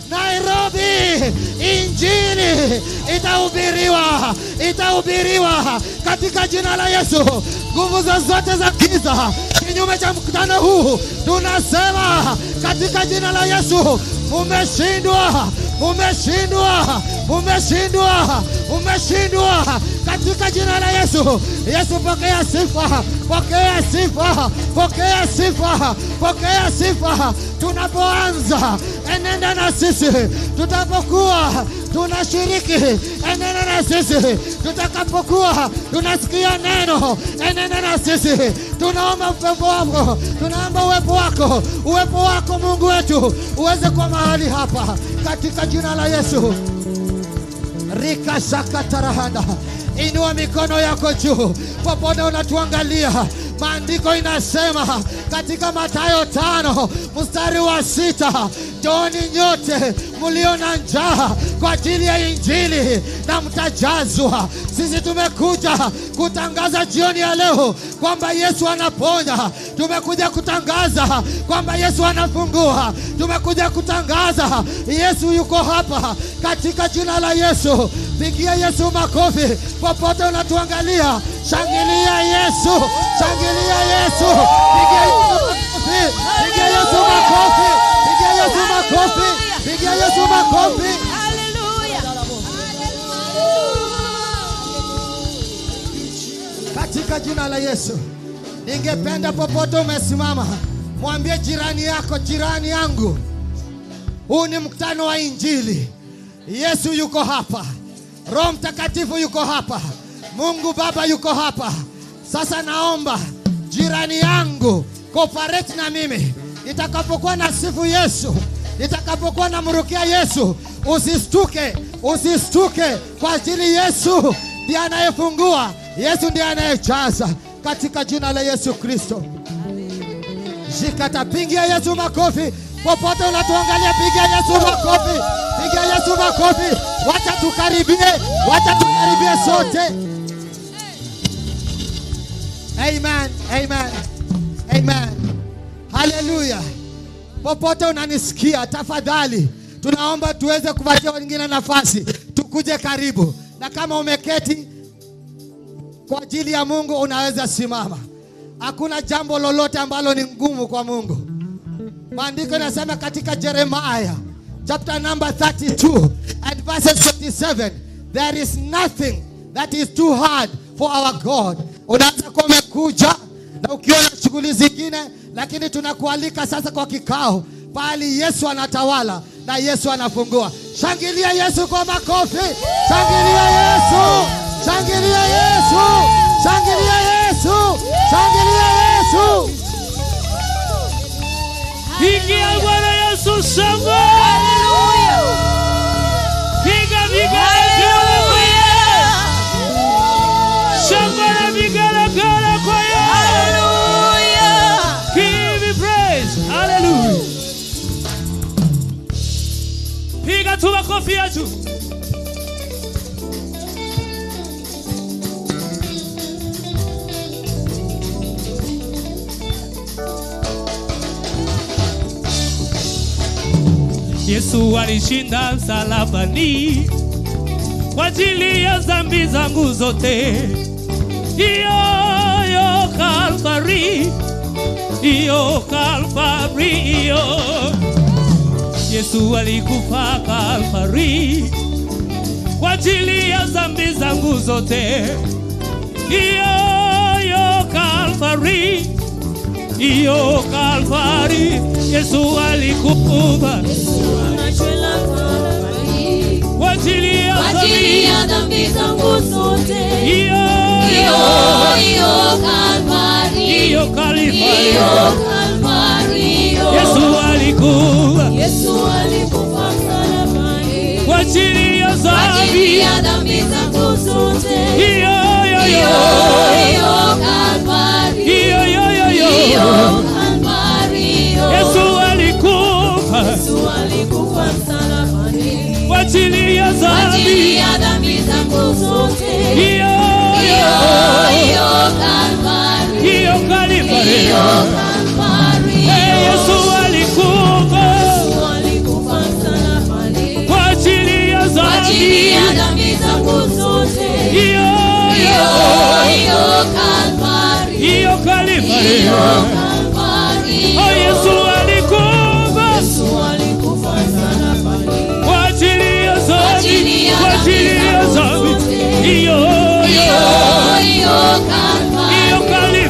Nairobi injili itahubiriwa katika jina la Yesu. Nguvu zote za giza kinyume cha mkutano huu tunasema katika jina la Yesu, umeshindwa katika jina la Yesu. Yesu, pokea sifa. Tunapoanza enenda na sisi, tutapokuwa tunashiriki enenda na sisi, tutakapokuwa tunasikia neno enenda na sisi. Tunaomba uwepo wako Mungu wetu uweze kwa mahali hapa katika jina la Yesu. Rika shakatarahanda. Inua mikono yako juu popote unatuangalia. Maandiko inasema katika Mathayo 5 mstari wa 6, njooni nyote mlio na njaa kwa ajili ya injili na mtajazwa. Sisi tumekuja kutangaza jioni ya leo kwamba Yesu anaponya. Tumekuja kutangaza kwamba Yesu anafungua. Tumekuja kutangaza Yesu yuko hapa katika jina la Yesu. Pigia Yesu makofi popote unatuangalia. Shangilia Yesu, pigia Yesu makofi. Hallelujah. Katika jina la Yesu, ningependa popote umesimama mwambie jirani yako, jirani yangu, huu ni mkutano wa injili. Yesu yuko hapa, Roho Mtakatifu yuko hapa, Mungu Baba yuko hapa. Sasa naomba jirani yangu cooperate na mimi. Nitakapokuwa na sifu Yesu, nitakapokuwa na mrukia Yesu, usistuke kwa ajili Yesu ndiye anayefungua, Yesu ndiye anayejaza katika jina la Yesu Kristo. Jikatapingia Yesu makofi popote unatuangalia. Pigia Yesu makofi. Wacha tukaribie sote. Amen. Hallelujah. Popote unanisikia, tafadhali tunaomba tuweze kupatia wengine nafasi, tukuje karibu. Na kama umeketi kwa ajili ya Mungu, unaweza simama. Hakuna jambo lolote ambalo ni ngumu kwa Mungu. Maandiko yanasema katika Jeremiah chapter number 32 and verses 27, there is nothing that is too hard for our God. Unaweza kuwa umekuja na ukiona shughuli zingine, lakini tunakualika sasa kwa kikao pali Yesu anatawala na Yesu anafungua. Shangilia Yesu kwa makofi. Shangilia Yesu. Pigia Bwana Yesu shangwe. Hallelujah. Piga shangwe na vigala kwa Yesu. Hallelujah. Give him praise. Hallelujah. Piga tu makofi yetu. Yesu alishinda msalabani kwa ajili ya dhambi zangu zote. Iyo Kalvari, Yesu alikufa Kalvari kwa ajili ya dhambi zangu zote. Iyo Kalvari, Yesu alikufa kwa ajili ya dhambi zangu zote. Iyo Kalvari, Yesu alikufa kwa ajili ya dhambi zangu zote. Iyo Kalvari, Yesu alikufa kwa ajili ya dhambi zangu zote. Iyo Kalvari, Yesu alikufa Calvary. Oh, Yesu alikufa kwa ajili ya dhambi, kwa ajili ya dhambi. Iyo Calvary.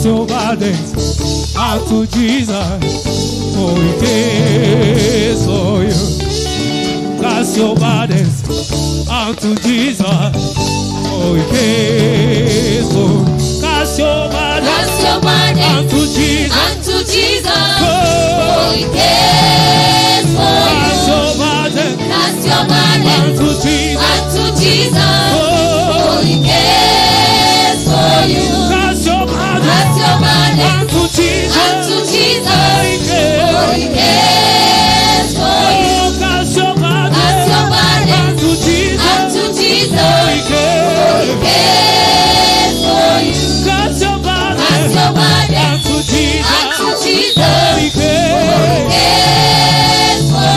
Your burdens unto Jesus, for He cares for you. Cast your burdens unto Jesus, for He cares for you. Cast your burdens unto Jesus, for He cares for you. Cast your burdens unto Jesus, for He cares for you. Unto Jesus, for He cares for you. Cast your burdens unto Jesus, for He cares for you. Cast your burdens unto Jesus, for He cares for you.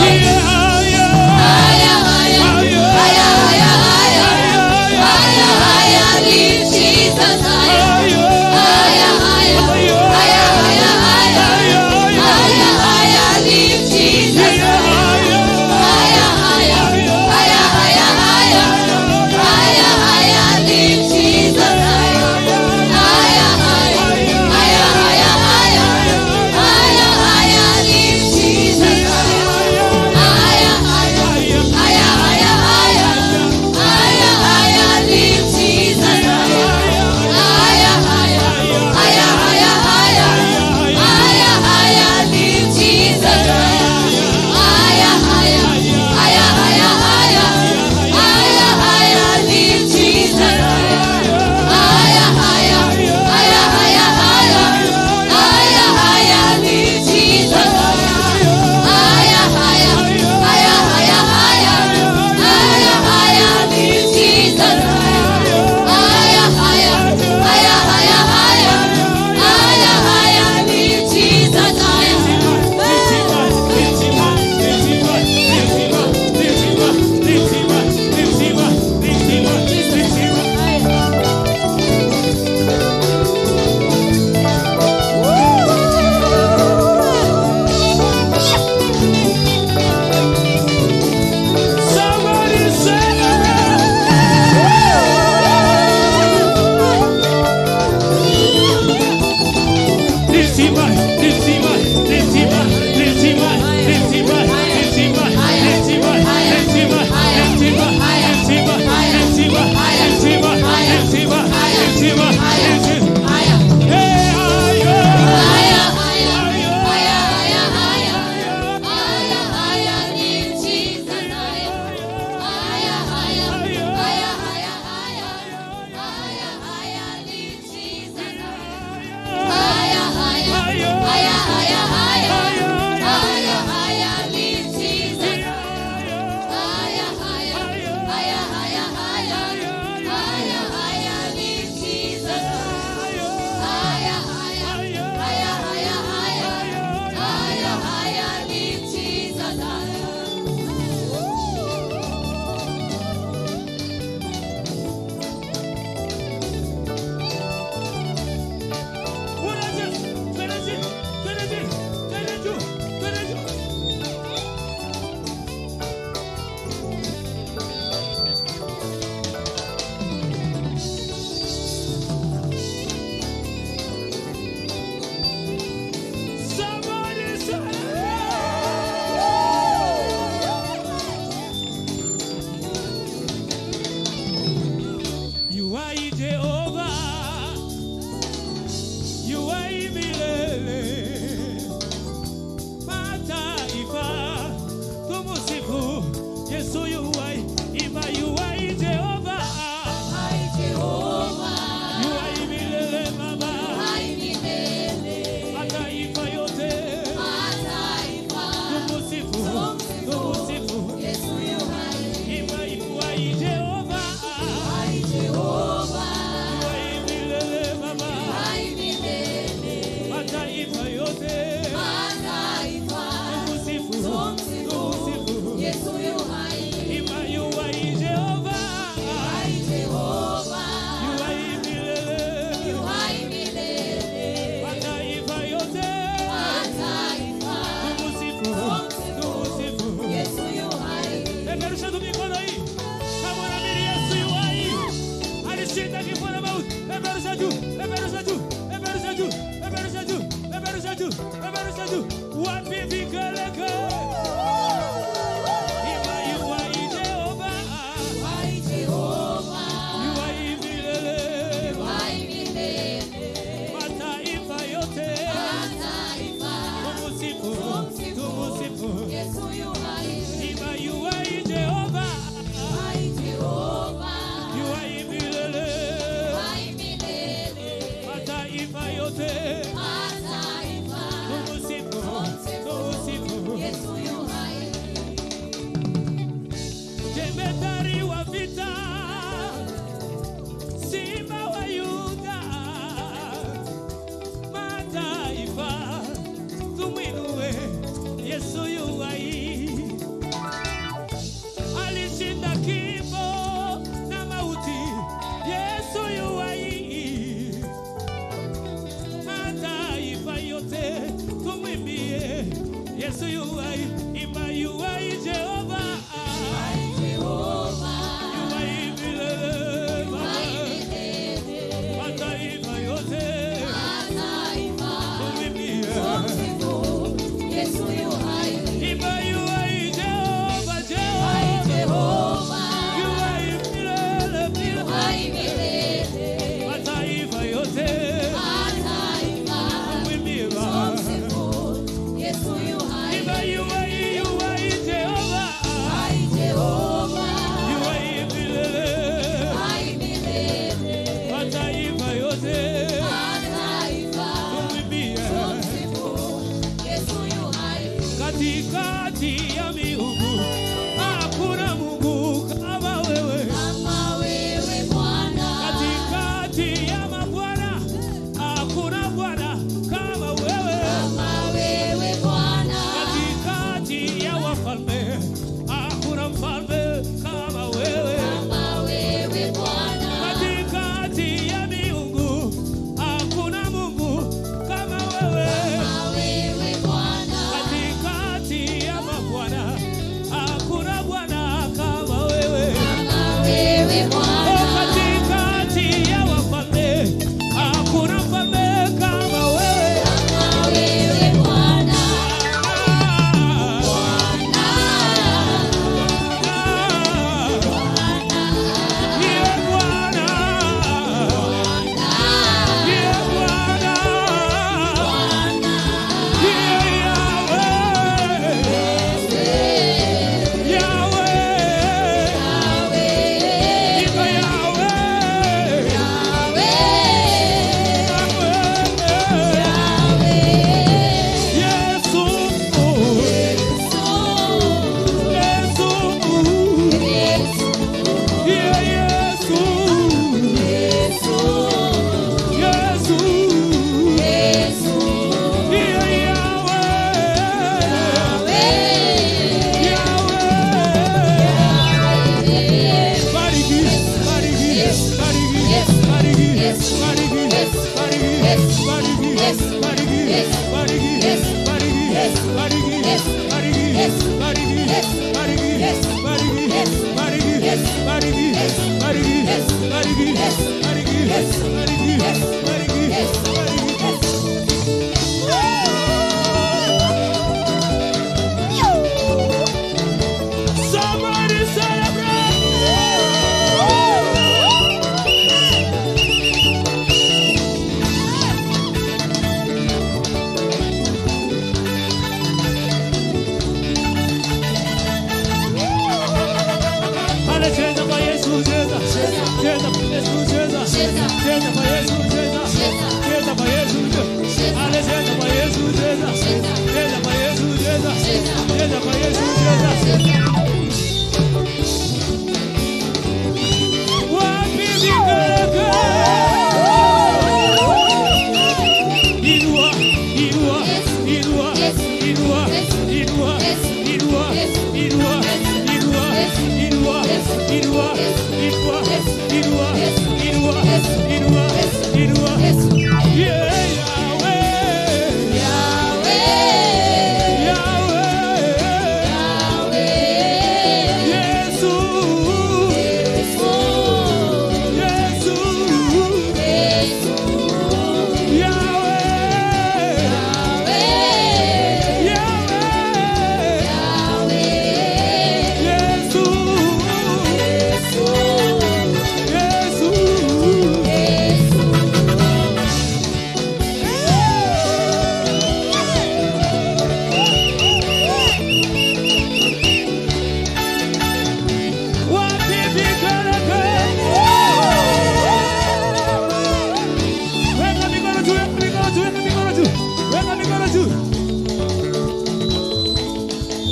Bwana Somebody celebrate. Cheza kwa Yesu, cheza. Cheza kwa Yesu, cheza. Cheza kwa Yesu, cheza. Cheza kwa Yesu, cheza. Ale cheza kwa Yesu, cheza. Cheza kwa Yesu, cheza. Cheza kwa Yesu, cheza. Wapi vigelegele? Inua, inua, inua, inua, inua, inua, inua, inua, inua, inua, inua, inua, inua, inua. Yeah, Yahweh. Yahweh. Yesu. Yesu. Yahweh. Yahweh. Yesu.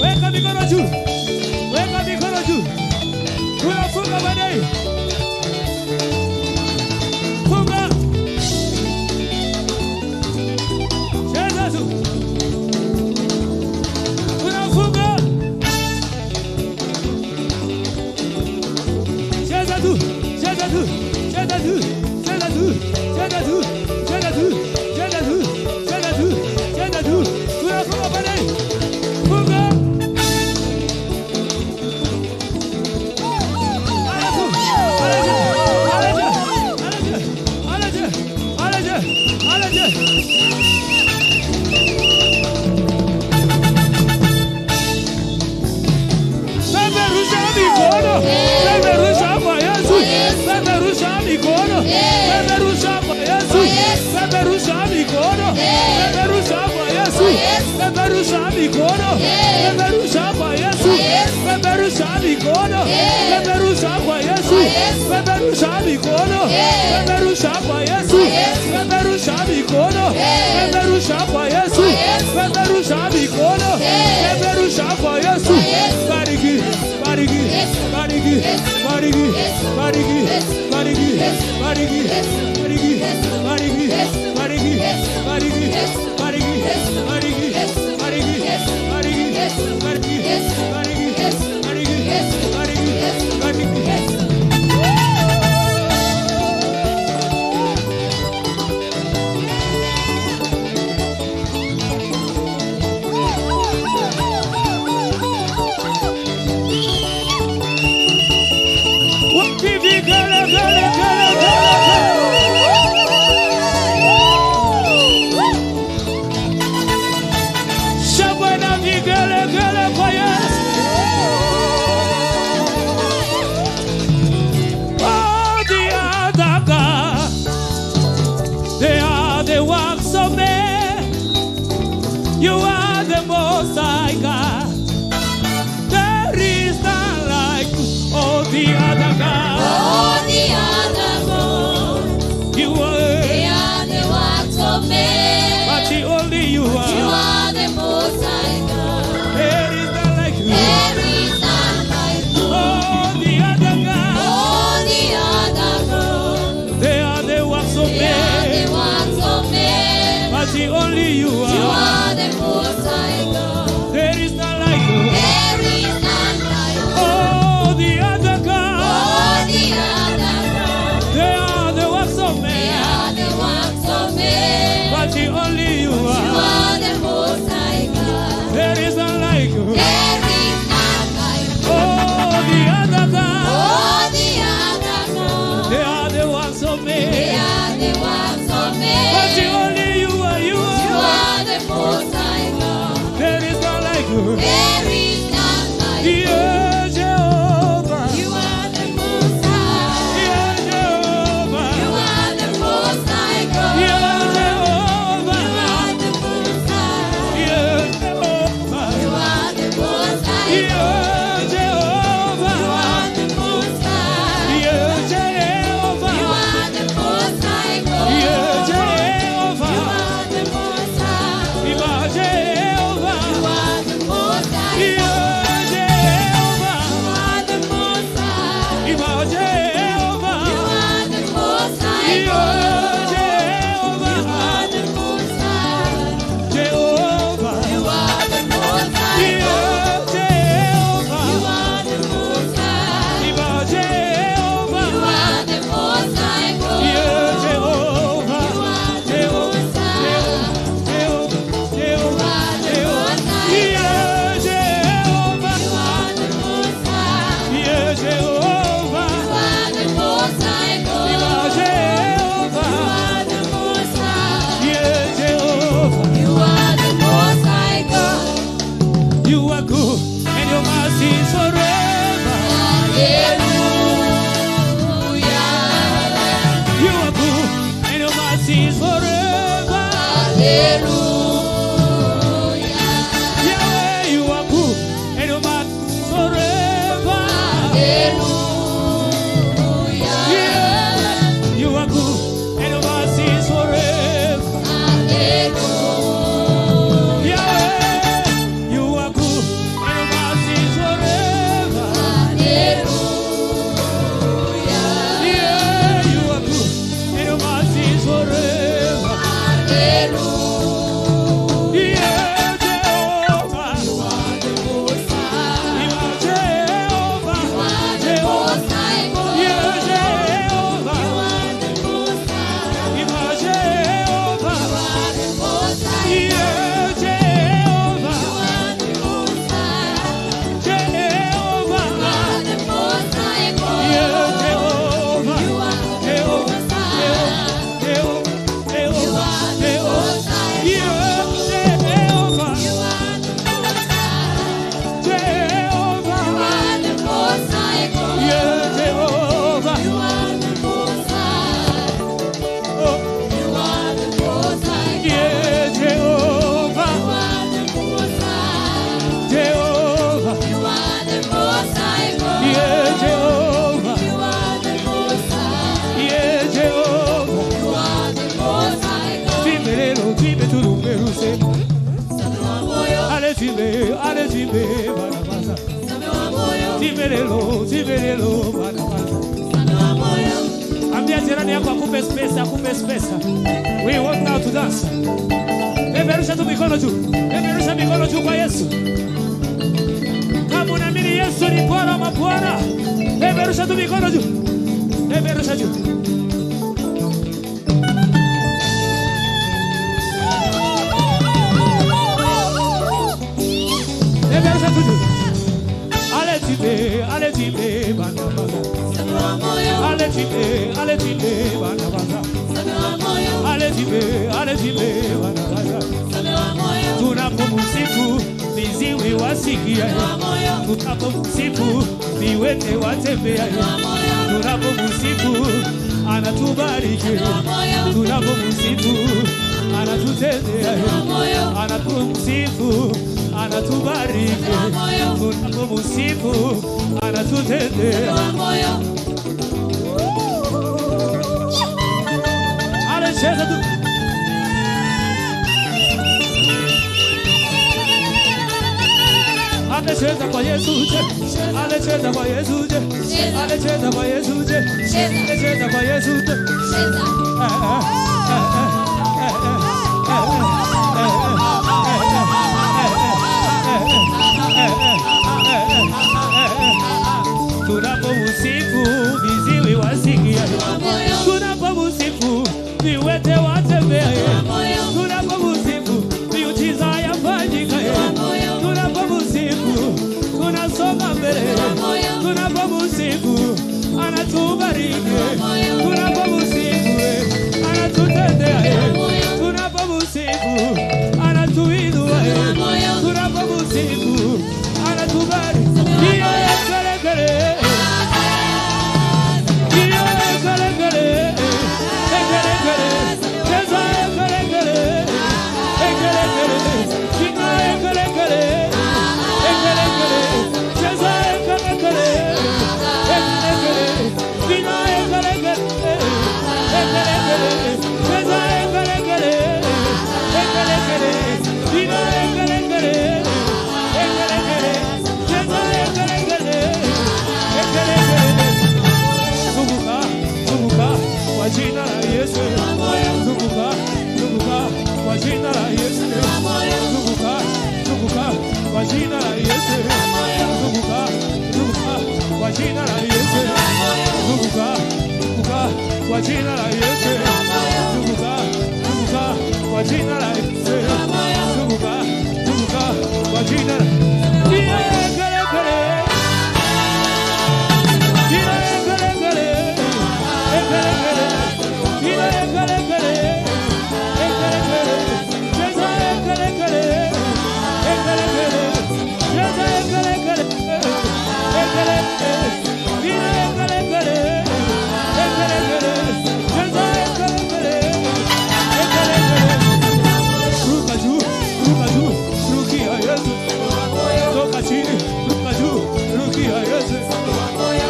Weka mikono juu. Weka mikono juu. Tunafunga baadaye. Funga. Cheza tu. Tunafunga. Cheza tu. Cheza tu. Cheza tu. Cheza tu. Cheza tu. Cheza tu. Cheza tu. Cheza tu. Cheza tu. Tunafunga baadaye. Funga. You are the most high God. There is none like all the other gods. All the other gods, You are, they are the works of men. but only you You are. are the most high God. There is none like you. There is none like you. All the other gods, All the other gods, they are the works of they are the men, works of men. but only you You are. are the most high God. There is none like you. There is none like you. All the other gods, All the other gods, they are the works of they men, are the works of men. but only you You are. tibe banabaza. Tiberelo banabaza. Ambia jirani yako akupe space, akupe space. We want now to dance. Peperusha tu mikono juu. Peperusha mikono juu kwa Yesu. Kama unaamini Yesu ni Bwana wa mabwana, peperusha tu mikono juu. Peperusha juu. Peperusha tu juu. Ale tibe banabaza. Ale tibe banabaza. Ale tibe banabaza. Tunapomsifu viziwi wasikia, tunapomsifu viwete watembea, tunapomsifu anatubariki, tunapomsifu anatutendea, anapomsifu anatubariki, tunapomsifu anatutendea. Ale cheza tu. Anacheza kwa Yesu, anacheza kwa Yesu, anacheza kwa Yesu, anacheza kwa Yesu. Tunapomsifu viziwi wasikia, tunapomsifu viwete watembea, tunapomsifu miujiza yafanyika, tunapomsifu tunasonga mbele, tunapomsifu anatubariki, tunapomsifu anatutendea, tunapomsifu anatuinua, tunapomsifu anatubariki. Jina la Yesu, zunguka kwa jina la Yesu, zunguka kwa jina la Yesu, zunguka kwa jina la Yesu, zunguka kwa jina la Yesu, zunguka kwa jina la Yesu, zunguka kwa jina la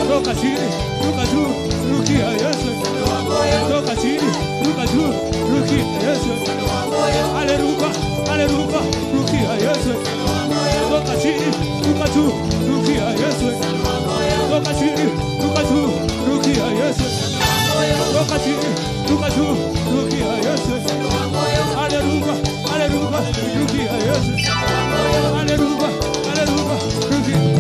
toka chini, ruka juu, rukia Yesu. Toka chini, ruka juu, rukia Yesu. Aleluya, rukia Yesu. Toka chini, ruka juu, rukia Yesu. Toka chini, ruka juu, rukia Yesu. Toka chini, ruka juu, rukia Yesu. Aleluya, rukia Yesu. Aleluya, rukia.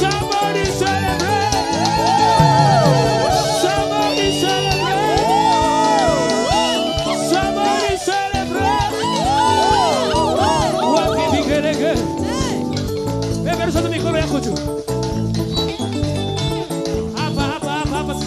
Somebody celebrate!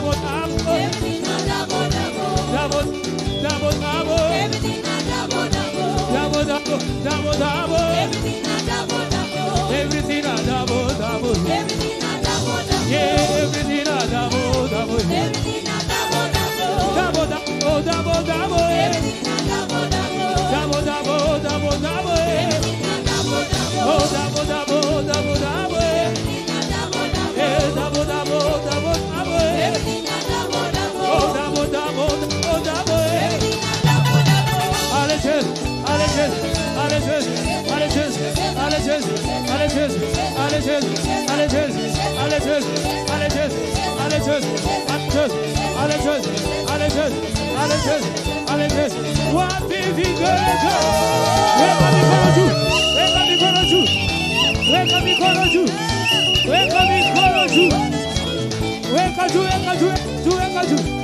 double, double. Everything a double, double. Double, double, double. Everything a double, double. Double, double, double, double. Everything a double, double. Everything a double, double. Everything a double, double. Yeah, everything a double, double. Everything a double, double. Double, double, double, double. Everything a double, double. Double, double, double, double. Everything a double, double. Oh, double, double, double, double. Everything a double, double. Yeah, double, double, double, double. Everything a double, double. Oh, double, double, double, double. Everything a double, double. Alexis, Alexis, Alexis, Alexis, Alexis, Alexis, Alexis, Alexis, Alexis, Alexis, Alexis, Alexis, Alexis, Alexis, Alexis. What if he goes? Where can we go to? Where can we go to? Where can we go to? Where can we go to? Where can you? Where can you? Where can you?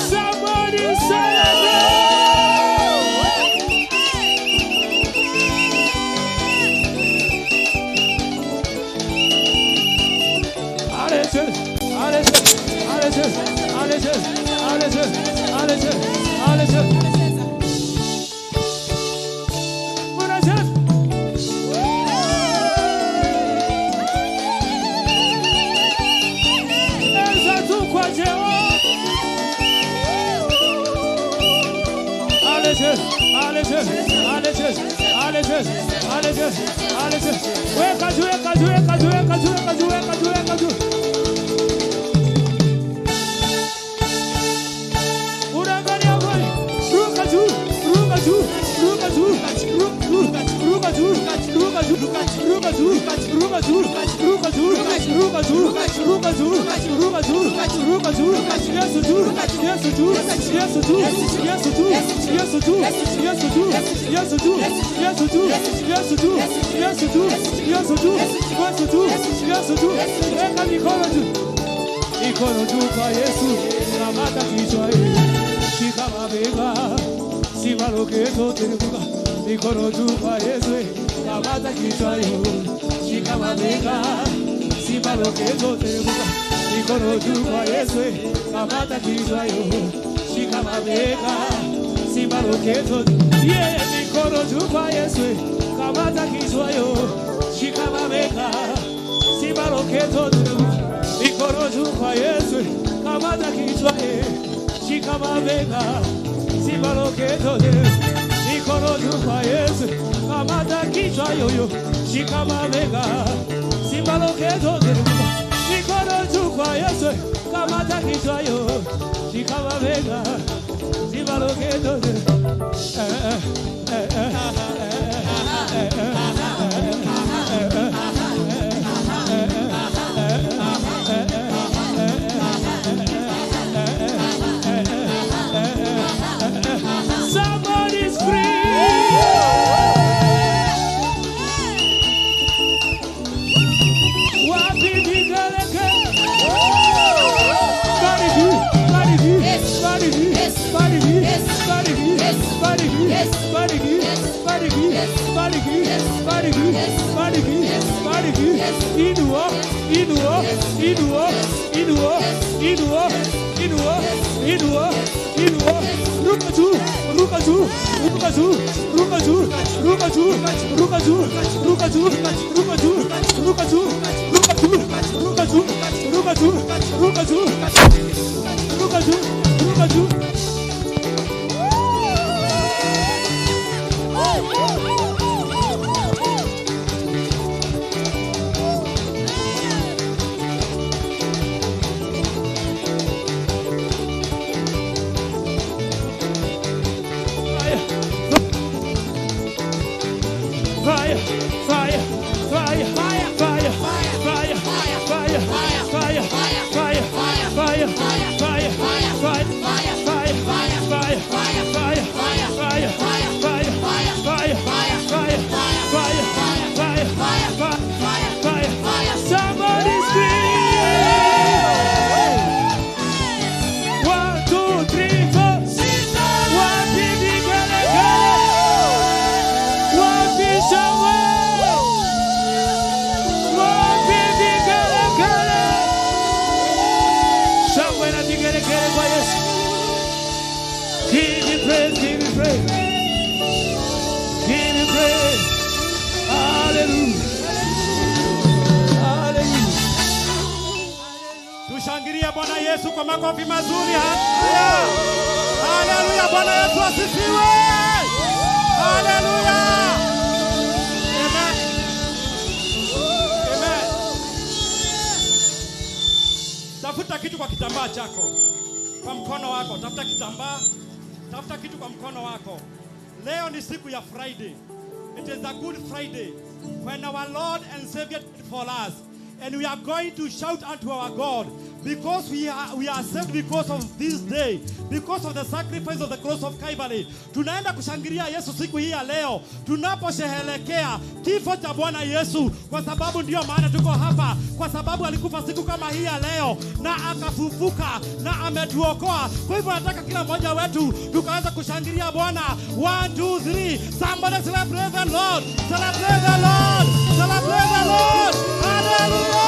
Somebody celebrate! ruka juu, ruka juu, ruka juu, ruka juu. Fire, fire, fire, fire, fire, fire, fire, fire, fire, fire, fire, fire, fire. Somebody scream! 1, 2, 3, 4. One big gala. One big shower. One big gala. Somewhere na tigere kwa Yesu. Give me praise, give me praise. Give me praise. Hallelujah. Hallelujah. Tushangilie Bwana Yesu kwa makofi mazuri. Haleluya. Haleluya, Bwana Yesu asifiwe. Haleluya. Amen. Amen. Tafuta kitu kwa kitambaa chako. Kwa mkono wako, tafuta kitambaa. Tafuta kitu kwa mkono wako. Leo ni siku ya Friday. It is a good Friday when our Lord and Savior did for us. And we are going to shout unto our God because we are saved because of this day, because of the sacrifice of the cross of Calvary. Tunaenda kushangilia Yesu siku hii ya leo tunaposherehekea kifo cha Bwana Yesu, kwa sababu ndio maana tuko hapa, kwa sababu alikufa siku kama hii ya leo na akafufuka na ametuokoa. Kwa hivyo nataka kila mmoja wetu tukaweza kushangilia Bwana. 1, 2, 3. Somebody celebrate the Lord. Celebrate the Lord. Celebrate the Lord. Hallelujah.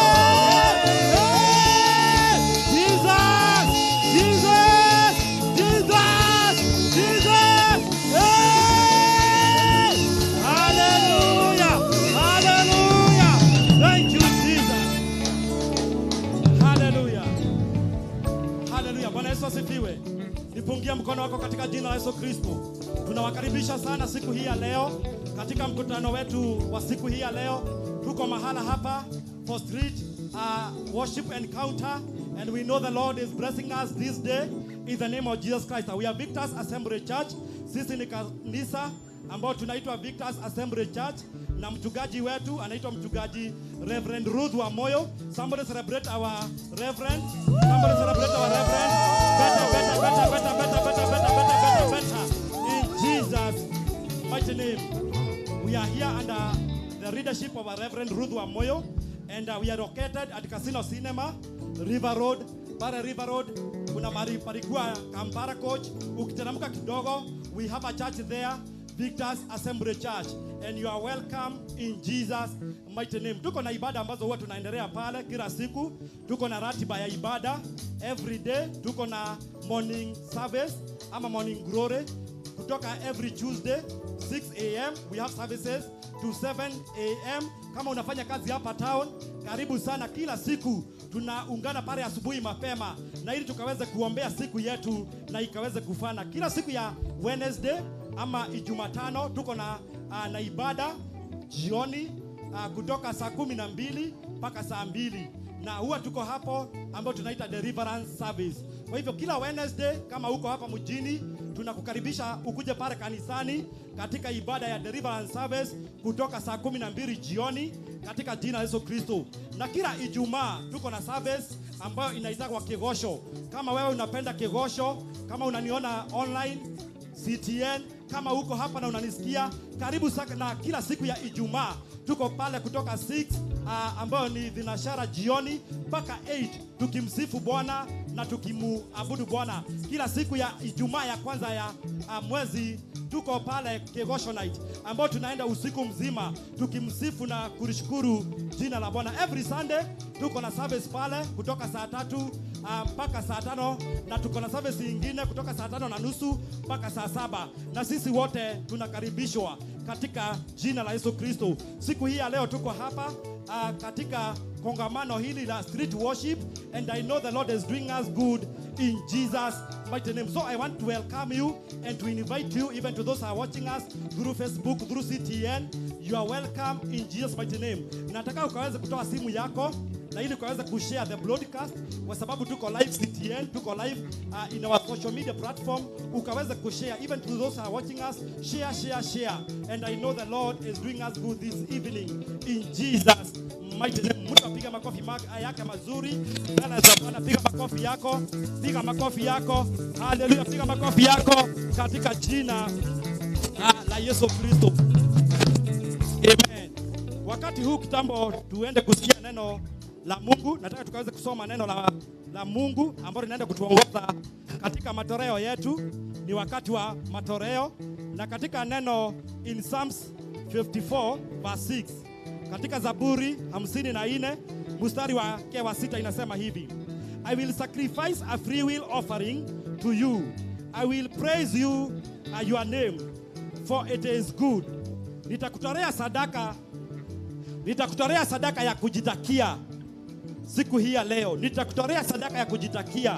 Asifiwe. Nipungie mkono wako katika jina la Yesu Kristo. Tunawakaribisha sana siku hii ya leo katika mkutano wetu wa siku hii ya leo. Tuko mahala hapa for street worship encounter, and we know the Lord is blessing us this day in the name of Jesus Christ. We are Victor's Assembly Church. Sisi ni kanisa ambao tunaitwa Victor's Assembly Church, na mchungaji wetu anaitwa mchungaji Reverend Ruth wa Moyo. Somebody celebrate our Reverend. Somebody celebrate our Reverend. Better. In Jesus' mighty name. We are here under the leadership of our Reverend Ruth wa Moyo, and we are located at Casino Cinema, River Road. Pale River Road kuna mahali palikuwa Kampara Coach. Ukiteremka kidogo, we have a church there, Victor's Assembly Church, and you are welcome in Jesus' mighty name. Tuko na ibada ambazo huwa tunaendelea pale kila siku. Tuko na ratiba ya ibada every day. Tuko na morning service ama morning glory kutoka every Tuesday 6 a.m. we have services to 7 a.m. Kama unafanya kazi hapa town, karibu sana. Kila siku tunaungana pale asubuhi mapema, na ili tukaweze kuombea siku yetu na ikaweze kufana. Kila siku ya Wednesday ama Ijumatano tuko na ibada jioni kutoka saa 12 mpaka saa 2, na huwa tuko hapo ambao tunaita deliverance service. Kwa hivyo kila Wednesday kama uko hapa mjini, tunakukaribisha ukuje pale kanisani katika ibada ya deliverance service kutoka saa 12 jioni katika jina la Yesu Kristo. Na kila Ijumaa tuko na service ambayo inaitwa kwa kigosho. Kama wewe unapenda kigosho, kama unaniona online CTN, kama uko hapa na unanisikia, karibu sana. Na kila siku ya Ijumaa tuko pale kutoka 6 ambayo ni dhinashara jioni mpaka 8, tukimsifu Bwana na tukimuabudu Bwana. Kila siku ya Ijumaa ya kwanza ya mwezi tuko pale Kegosho Night, ambao tunaenda usiku mzima tukimsifu na kulishukuru jina la Bwana. Every Sunday tuko na service pale kutoka saa 3 mpaka saa 5, na tuko na service nyingine kutoka saa 5:30 mpaka saa 7, na sisi wote tunakaribishwa katika jina la Yesu Kristo. Siku hii ya leo tuko hapa katika kongamano hili la street worship, and I know the Lord is doing us good in Jesus' mighty name. So I want to welcome you and to invite you, even to those who are watching us through Facebook, through CTN. You are welcome in Jesus' mighty name. Nataka ukaweze kutoa simu yako na ili ukaweze kushare the broadcast, kwa sababu tuko live CTN, tuko live in our social media platform. Ukaweze kushare, even to those who are watching us, share. And I know the Lord is doing us good this evening in Jesus' mighty name. Mtu apiga makofi yake mazuri. Bwana za Bwana, piga makofi yako. Piga makofi yako. Hallelujah, piga makofi yako katika jina la Yesu Kristo. Amen. Wakati huu kitambo tuende kusikia neno la Mungu. Nataka tukaweze kusoma neno la Mungu ambalo linaenda kutuongoza katika matoleo yetu. Ni wakati wa matoleo, na katika neno in Psalms 54 verse 6, katika Zaburi 54 mstari wake wa 6 inasema hivi: I will sacrifice a free will offering to you. I will praise you your name, for it is good. Nitakutolea sadaka ya kujitakia siku hii ya leo. Nitakutolea sadaka ya kujitakia,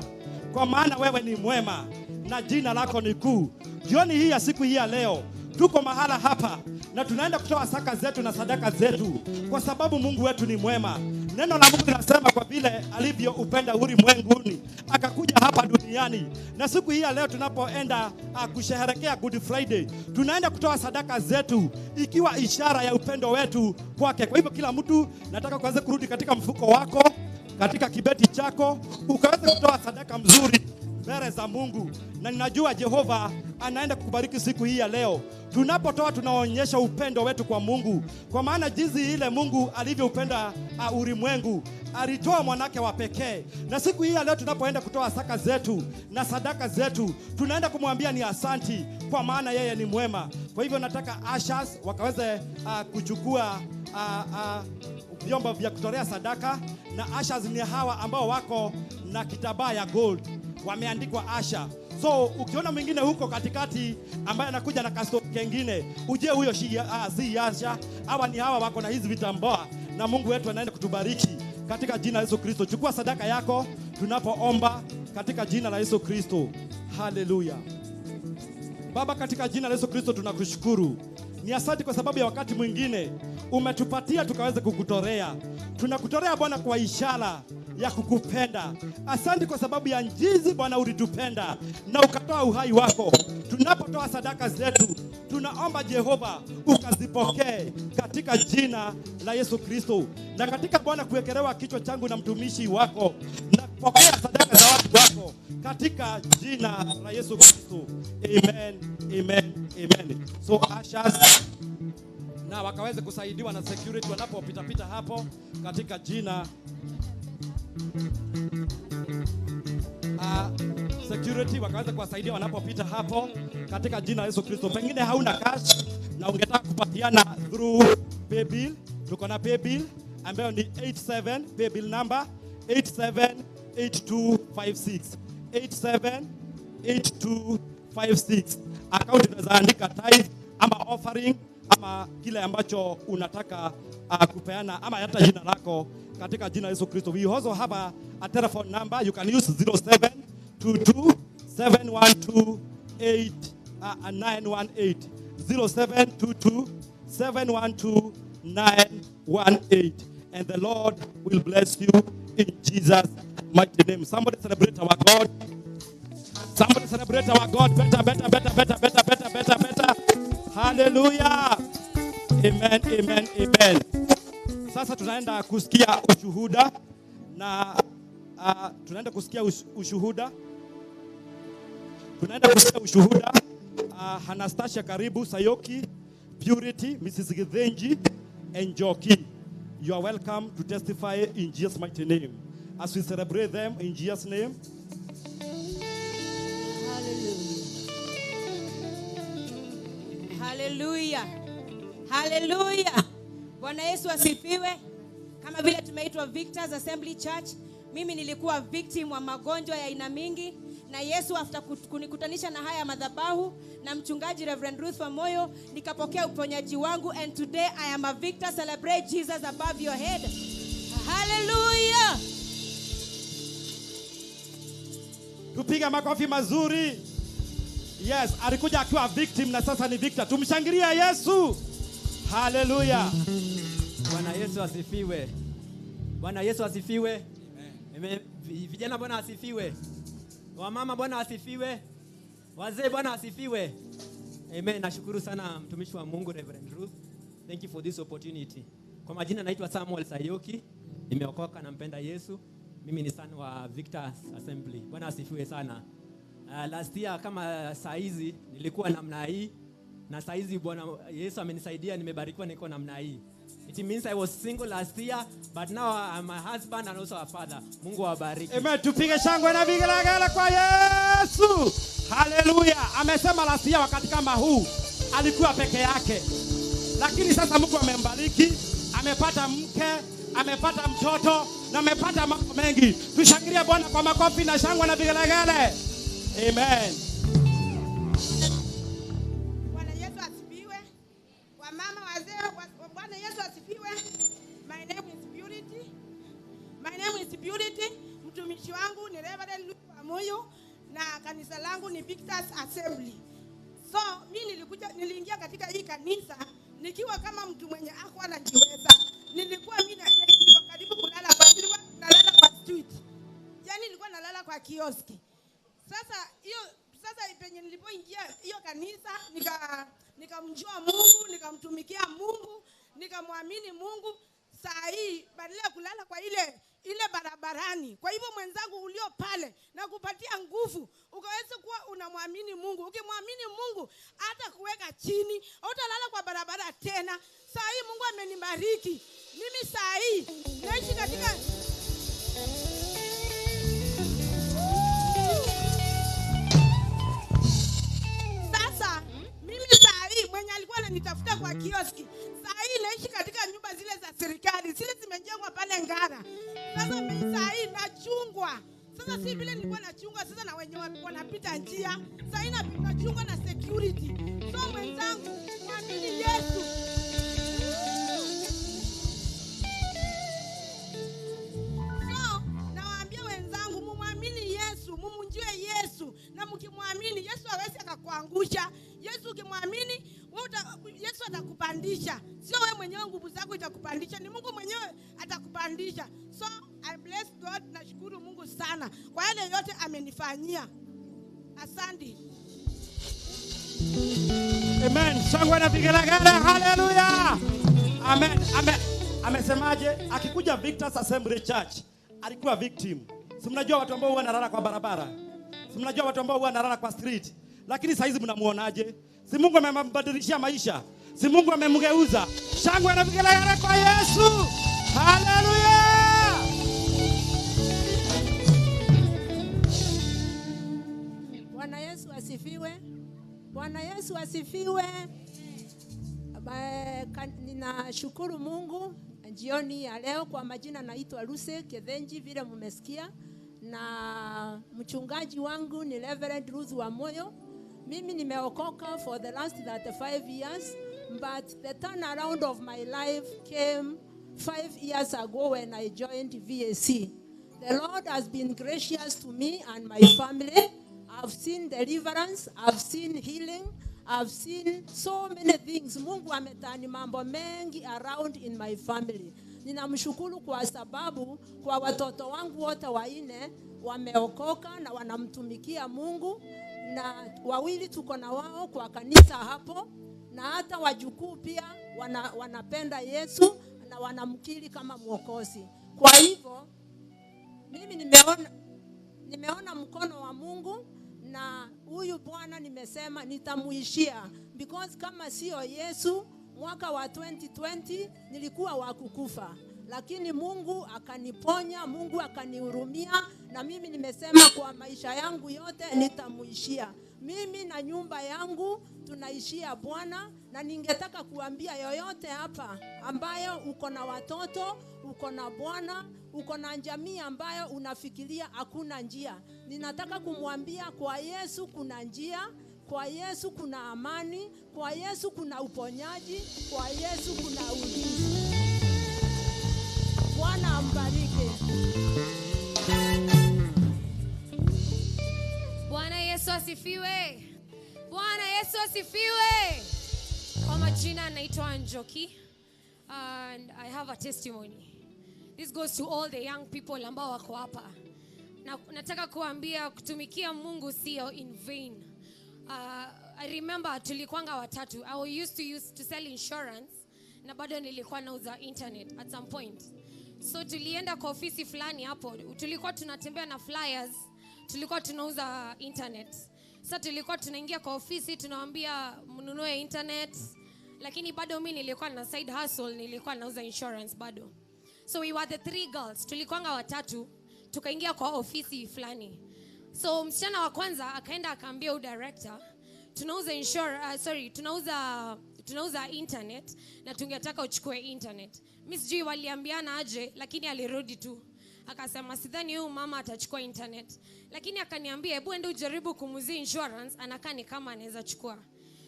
kwa maana wewe ni mwema na jina lako ni kuu. Jioni hii ya siku hii ya leo tuko mahala hapa na tunaenda kutoa saka zetu na sadaka zetu, kwa sababu Mungu wetu ni mwema. Neno la Mungu linasema kwa vile alivyo upenda ulimwenguni akakuja hapa duniani. Na siku hii ya leo tunapoenda kusherehekea Good Friday, tunaenda kutoa sadaka zetu ikiwa ishara ya upendo wetu kwake. Kwa hivyo kila mtu, nataka kuanza kurudi katika mfuko wako, katika kibeti chako, ukaweze kutoa sadaka mzuri mbele za Mungu. Na ninajua Jehova anaenda kukubariki siku hii ya leo. Tunapotoa tunaonyesha upendo wetu kwa Mungu, kwa maana jinsi ile Mungu alivyoupenda ulimwengu alitoa mwanake wa pekee. Na siku hii ya leo tunapoenda kutoa saka zetu na sadaka zetu, tunaenda kumwambia ni asanti, kwa maana yeye ni mwema. Kwa hivyo nataka ushers wakaweze kuchukua vyombo vya kutolea sadaka, na ushers ni hawa ambao wako na kitambaa ya gold, wameandikwa Asha. So ukiona mwingine huko katikati ambaye anakuja na kasto kengine, uje huyo si Asha. Hawa ni hawa wako na hizi vitambaa, na Mungu wetu anaenda kutubariki katika jina la Yesu Kristo. Chukua sadaka yako tunapoomba katika jina la Yesu Kristo. Haleluya. Baba, katika jina la Yesu Kristo tunakushukuru. Ni asante kwa sababu ya wakati mwingine umetupatia tukaweze kukutolea. Tunakutolea Bwana kwa ishara ya kukupenda. Asante kwa sababu ya jinsi Bwana ulitupenda na ukatoa uhai wako. Tunapotoa sadaka zetu, tunaomba Jehova ukazipokee katika jina la Yesu Kristo. Na katika Bwana kuwekelewa kichwa changu na mtumishi wako, na kupokea sadaka za watu wako katika jina la Yesu Kristo. Amen, amen, amen. So ushers na wakaweze kusaidiwa na security wanapopita hapo katika jina security wakaweza kuwasaidia wanapopita hapo katika jina la Yesu Kristo. Pengine hauna cash na ungetaka kupatiana through paybill, tuko na paybill ambayo ni 87, paybill number 878256 878256. Account unaweza andika tithe ama offering ama kile ambacho unataka kupeana, ama hata jina lako katika jina la Yesu Kristo. We also have a telephone number. You can use 07227128 0722712918, and the Lord will bless you in Jesus' mighty name. Somebody celebrate our God. Somebody celebrate our God. Better. Hallelujah. Amen, amen, amen. Sasa tunaenda kusikia ushuhuda na tunaenda kusikia ushuhuda. Anastasia karibu, Sayoki, Purity, Mrs. Githenji, and Joki. You are welcome to testify in Jesus' mighty name. As we celebrate them in Jesus' name. Hallelujah. Hallelujah. Bwana Yesu asifiwe. Kama vile tumeitwa Victors Assembly Church, mimi nilikuwa victim wa magonjwa ya aina mingi, na Yesu after kunikutanisha na haya madhabahu na mchungaji Reverend Ruth Wamoyo, nikapokea uponyaji wangu, and today I am a victor. Celebrate Jesus above your head. Hallelujah. Tupiga makofi mazuri. Yes, alikuja akiwa victim na sasa ni victor. Tumshangilie Yesu. Hallelujah. Bwana Yesu asifiwe. Bwana Yesu asifiwe. Amen. Vijana Bwana asifiwe. Wamama Bwana asifiwe. Wazee Bwana asifiwe. Amen. Nashukuru sana mtumishi wa Mungu Reverend Ruth. Thank you for this opportunity. Kwa majina naitwa Samuel Sayoki. Nimeokoka, nampenda Yesu. Mimi ni son wa Victor's Assembly. Bwana asifiwe sana. Last year kama saizi nilikuwa namna hii, na saizi Bwana Yesu amenisaidia, nimebarikiwa niko namna hii. It means I was single last year, but now I'm a husband and also a father. Mungu awabariki. Amen. Tupige shangwe na vigelegele kwa Yesu. Hallelujah. Amesema last year wakati kama huu alikuwa peke yake. Lakini sasa Mungu amembariki, amepata mke, amepata mtoto na amepata mambo mengi. Tushangilie Bwana kwa makofi na shangwe na vigelegele. Amen. Bwana Yesu asifiwe. Wamama wazee, Bwana Yesu asifiwe. My name is Purity. My name is Purity. Mtumishi wangu ni Reverend Luke Amoyo na kanisa langu ni Victor's Assembly. So mimi niliingia katika hii kanisa nikiwa kama mtu mwenye hakuwa anajiweza. Nilikuwa nilikuwa karibu kulala kwa street. Yaani nilikuwa nalala kwa kioski. Sasa penye nilipoingia hiyo kanisa nikamjua Mungu, nikamtumikia Mungu, nikamwamini Mungu. Saa hii badala ya kulala kwa ile barabarani. Kwa hivyo mwenzangu ulio pale na kupatia nguvu, ukaweza kuwa unamwamini Mungu. Ukimwamini Mungu hata kuweka chini, hautalala kwa barabara tena. Saa hii Mungu amenibariki. Mimi saa hii naishi katika mwenye alikuwa ananitafuta kwa kioski. Saa hii naishi katika nyumba zile za serikali. Zile zimejengwa pale Ngara. Sasa mimi saa hii nachungwa. Sasa si vile nilikuwa nachungwa sasa na wenye wanapita njia. Saa hii nachungwa na security. So mwenzangu, mwamini Yesu. So nawaambia wenzangu, mumwamini Yesu, mumunjue Yesu. Na mkimwamini Yesu hawezi akakuangusha. Yesu ukimwamini Yesu atakupandisha. Sio wewe mwenyewe nguvu zako itakupandisha, ni Mungu mwenyewe atakupandisha. So I bless God, nashukuru Mungu sana kwa yale yote amenifanyia. Asante. Amen. Shangwe na vigelegele. Hallelujah. Amen. Amesemaje? Akikuja Victor's Assembly Church alikuwa victim. Si mnajua watu ambao huwa wanalala kwa barabara? Si mnajua watu ambao huwa wanalala kwa street? Lakini saa hizi mnamuonaje? Si Mungu amembadilishia maisha? Si Mungu amemgeuza? Shangwe na vigelegele kwa Yesu. Hallelujah. Bwana Yesu asifiwe. Bwana Yesu asifiwe. Ninashukuru Mungu jioni ya leo. Kwa majina naitwa Luce Kethenji vile mmesikia, na mchungaji wangu ni Reverend Ruth Wamoyo. Mimi nimeokoka for the last 35 years, but the turnaround of my life came 5 years ago when I joined VAC. The Lord has been gracious to me and my family. I've seen deliverance, I've seen healing, I've seen so many things. Mungu ametani mambo mengi around in my family. Ninamshukuru kwa sababu kwa watoto wangu wote wanne wameokoka na wanamtumikia Mungu, na wawili tuko na wao kwa kanisa hapo, na hata wajukuu pia wanapenda Yesu na wanamkiri kama Mwokozi. Kwa hivyo mimi nimeona mkono wa Mungu, na huyu Bwana nimesema nitamuishia, because kama sio Yesu mwaka wa 2020 nilikuwa wa kukufa, lakini Mungu akaniponya, Mungu akanihurumia, na mimi nimesema kwa maisha yangu yote nitamuishia. Mimi na nyumba yangu tunaishia Bwana, na ningetaka kuambia yoyote hapa ambayo uko na watoto, uko na Bwana, uko na jamii ambayo unafikiria hakuna njia, ninataka kumwambia kwa Yesu kuna njia, kwa Yesu kuna amani, kwa Yesu kuna uponyaji, kwa Yesu kuna ulinzi. Bwana ambariki. Bwana Yesu asifiwe. Bwana Yesu asifiwe. Kwa majina naitwa Njoki and I have a testimony. This goes to all the young people ambao wako hapa. Na nataka kuambia kutumikia Mungu sio in vain. I remember tulikuanga watatu. I used to sell insurance na bado nilikuwa nauza internet at some point. So tulienda kwa ofisi fulani hapo. Tulikuwa tunatembea na flyers. Tulikuwa tunauza internet. Sasa tulikuwa tunaingia kwa ofisi tunawaambia mnunue internet, lakini bado mimi nilikuwa na side hustle, nilikuwa nauza insurance bado. So we were the 3 girls. Tulikuanga watatu, tukaingia kwa ofisi fulani. So msichana wa kwanza akaenda akaambia director, tunauza internet na tungetaka uchukue internet. Mimi sijui waliambiana aje, lakini alirudi tu. Akasema sidhani huyu mama atachukua internet. Lakini akaniambia hebu ende ujaribu kumuzia insurance, anakaa ni kama anaweza chukua.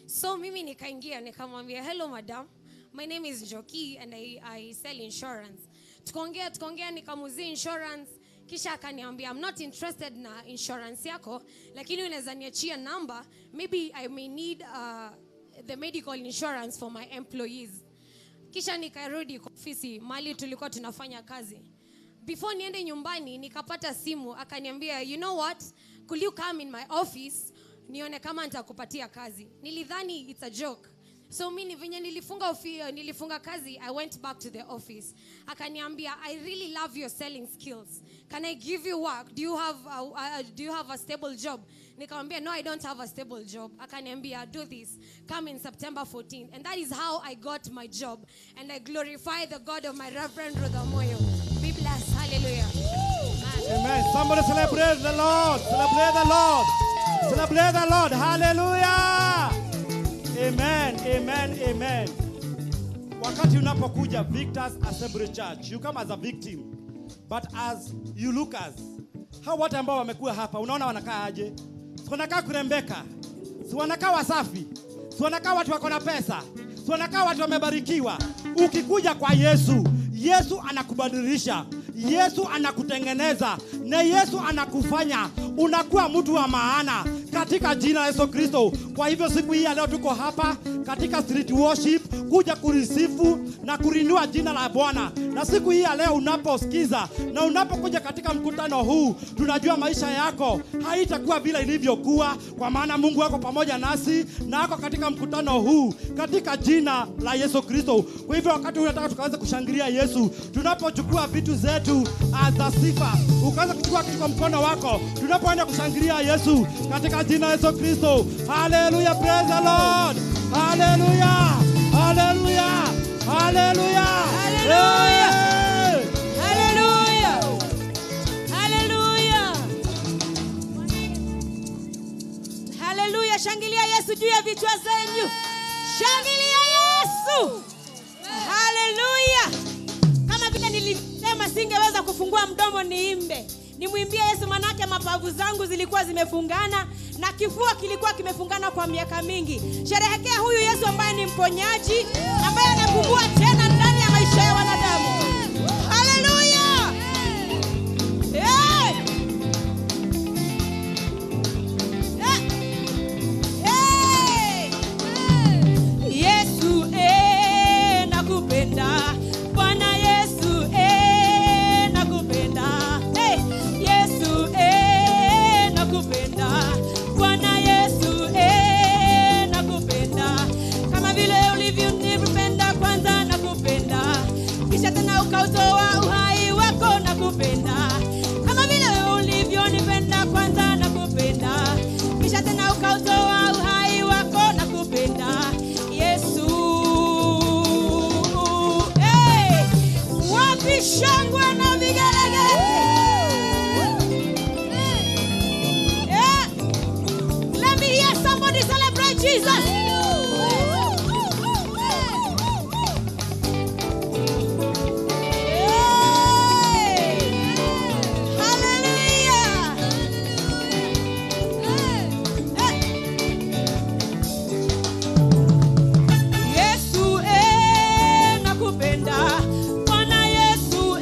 So mimi nikaingia nikamwambia, hello madam, my name is Njoki and I sell insurance. Tukaongea nikamuzia insurance. Kisha akaniambia, I'm not interested na insurance yako, lakini unaweza niachia number, maybe I may need the medical insurance for my employees. Kisha nikarudi kwa ofisi mahali tulikuwa tunafanya kazi. Before niende nyumbani nikapata simu, akaniambia, you know what, could you come in my office nione kama nitakupatia kazi. Nilidhani it's a joke. So mimi venye nilifunga kazi, I went back to the office. Akaniambia, I really love your selling skills. Can I give you work? Do you have a stable job? Nikamwambia, no, I don't have a stable job. Akaniambia, do this. Come in September 14th. And that is how I got my job. And I glorify the God of my Reverend Ruth Moyo. Be blessed. Hallelujah. Amen. Somebody celebrate the Lord. Celebrate the Lord. Celebrate the Lord. Hallelujah. Amen. Amen. Amen. Wakati unapokuja Victors Assembly Church, you come as a victim. But as you look as, hao watu ambao wamekuwa hapa, unaona wanakaa aje? Si wanakaa kurembeka. Si wanakaa wasafi. Si wanakaa watu wako na pesa. Si wanakaa watu wamebarikiwa. Ukikuja kwa Yesu, Yesu anakubadilisha. Yesu anakutengeneza. Na Yesu anakufanya unakuwa mtu wa maana katika jina la Yesu Kristo. Kwa hivyo siku hii leo tuko hapa katika street worship kuja kurisifu na kurinua jina la Bwana. Na siku hii leo unaposikiza na unapokuja katika mkutano huu, tunajua maisha yako haitakuwa vile ilivyokuwa, kwa maana Mungu wako pamoja nasi na ako katika mkutano huu katika jina la Yesu Kristo. Kwa hivyo wakati unataka tukaanza kushangilia Yesu, tunapochukua vitu zetu za sifa, ukaanza kuchukua kitu kwa mkono wako, tunapoenda kushangilia Yesu katika jina la Yesu Kristo. Hallelujah, praise the Lord. Hallelujah. Hallelujah. Hallelujah. Hallelujah. Hallelujah. Hallelujah. Hallelujah. Shangilia Yesu juu ya vichwa zenu. Shangilia Yesu. Hallelujah. Kama vile nilisema singeweza kufungua mdomo niimbe, nimwimbie Yesu, manake mapavu zangu zilikuwa zimefungana na kifua kilikuwa kimefungana kwa miaka mingi. Sherehekea huyu Yesu ambaye ni mponyaji, ambaye anafungua tena ndani ya maisha ya wanadamu. Hallelujah. Hey! Hey! Yesu nakupenda. Bwana Yesu nakupenda. Hey! Yesu nakupenda. Bwana Yesu nakupenda. Kama vile ulivyonipenda kwanza nakupenda, kisha tena ukautoa uhai wako nakupenda. Kama vile ulivyonipenda kwanza nakupenda, kisha tena ukautoa uhai wako nakupenda. Yesu. Hey! Wapi shangwe na vigelegele? Yeah. Let me hear somebody celebrate Jesus. Yesu nakupenda. Bwana Yesu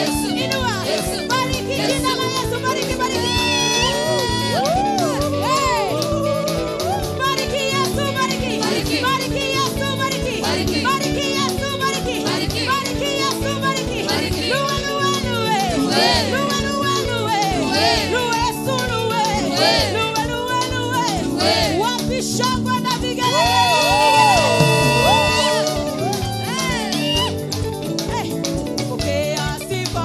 Inua. Bariki jina la Yesu. Bariki, bariki. Hey. Bariki Yesu, bariki. Bariki Yesu, bariki. Bariki Yesu, bariki. Bariki Yesu, bariki. Luwe, luwe, luwe. Luwe, luwe, luwe. Luwe, Yesu, luwe. Luwe, luwe, luwe. Wapi shangwe na vigelegele? Pokea sifa,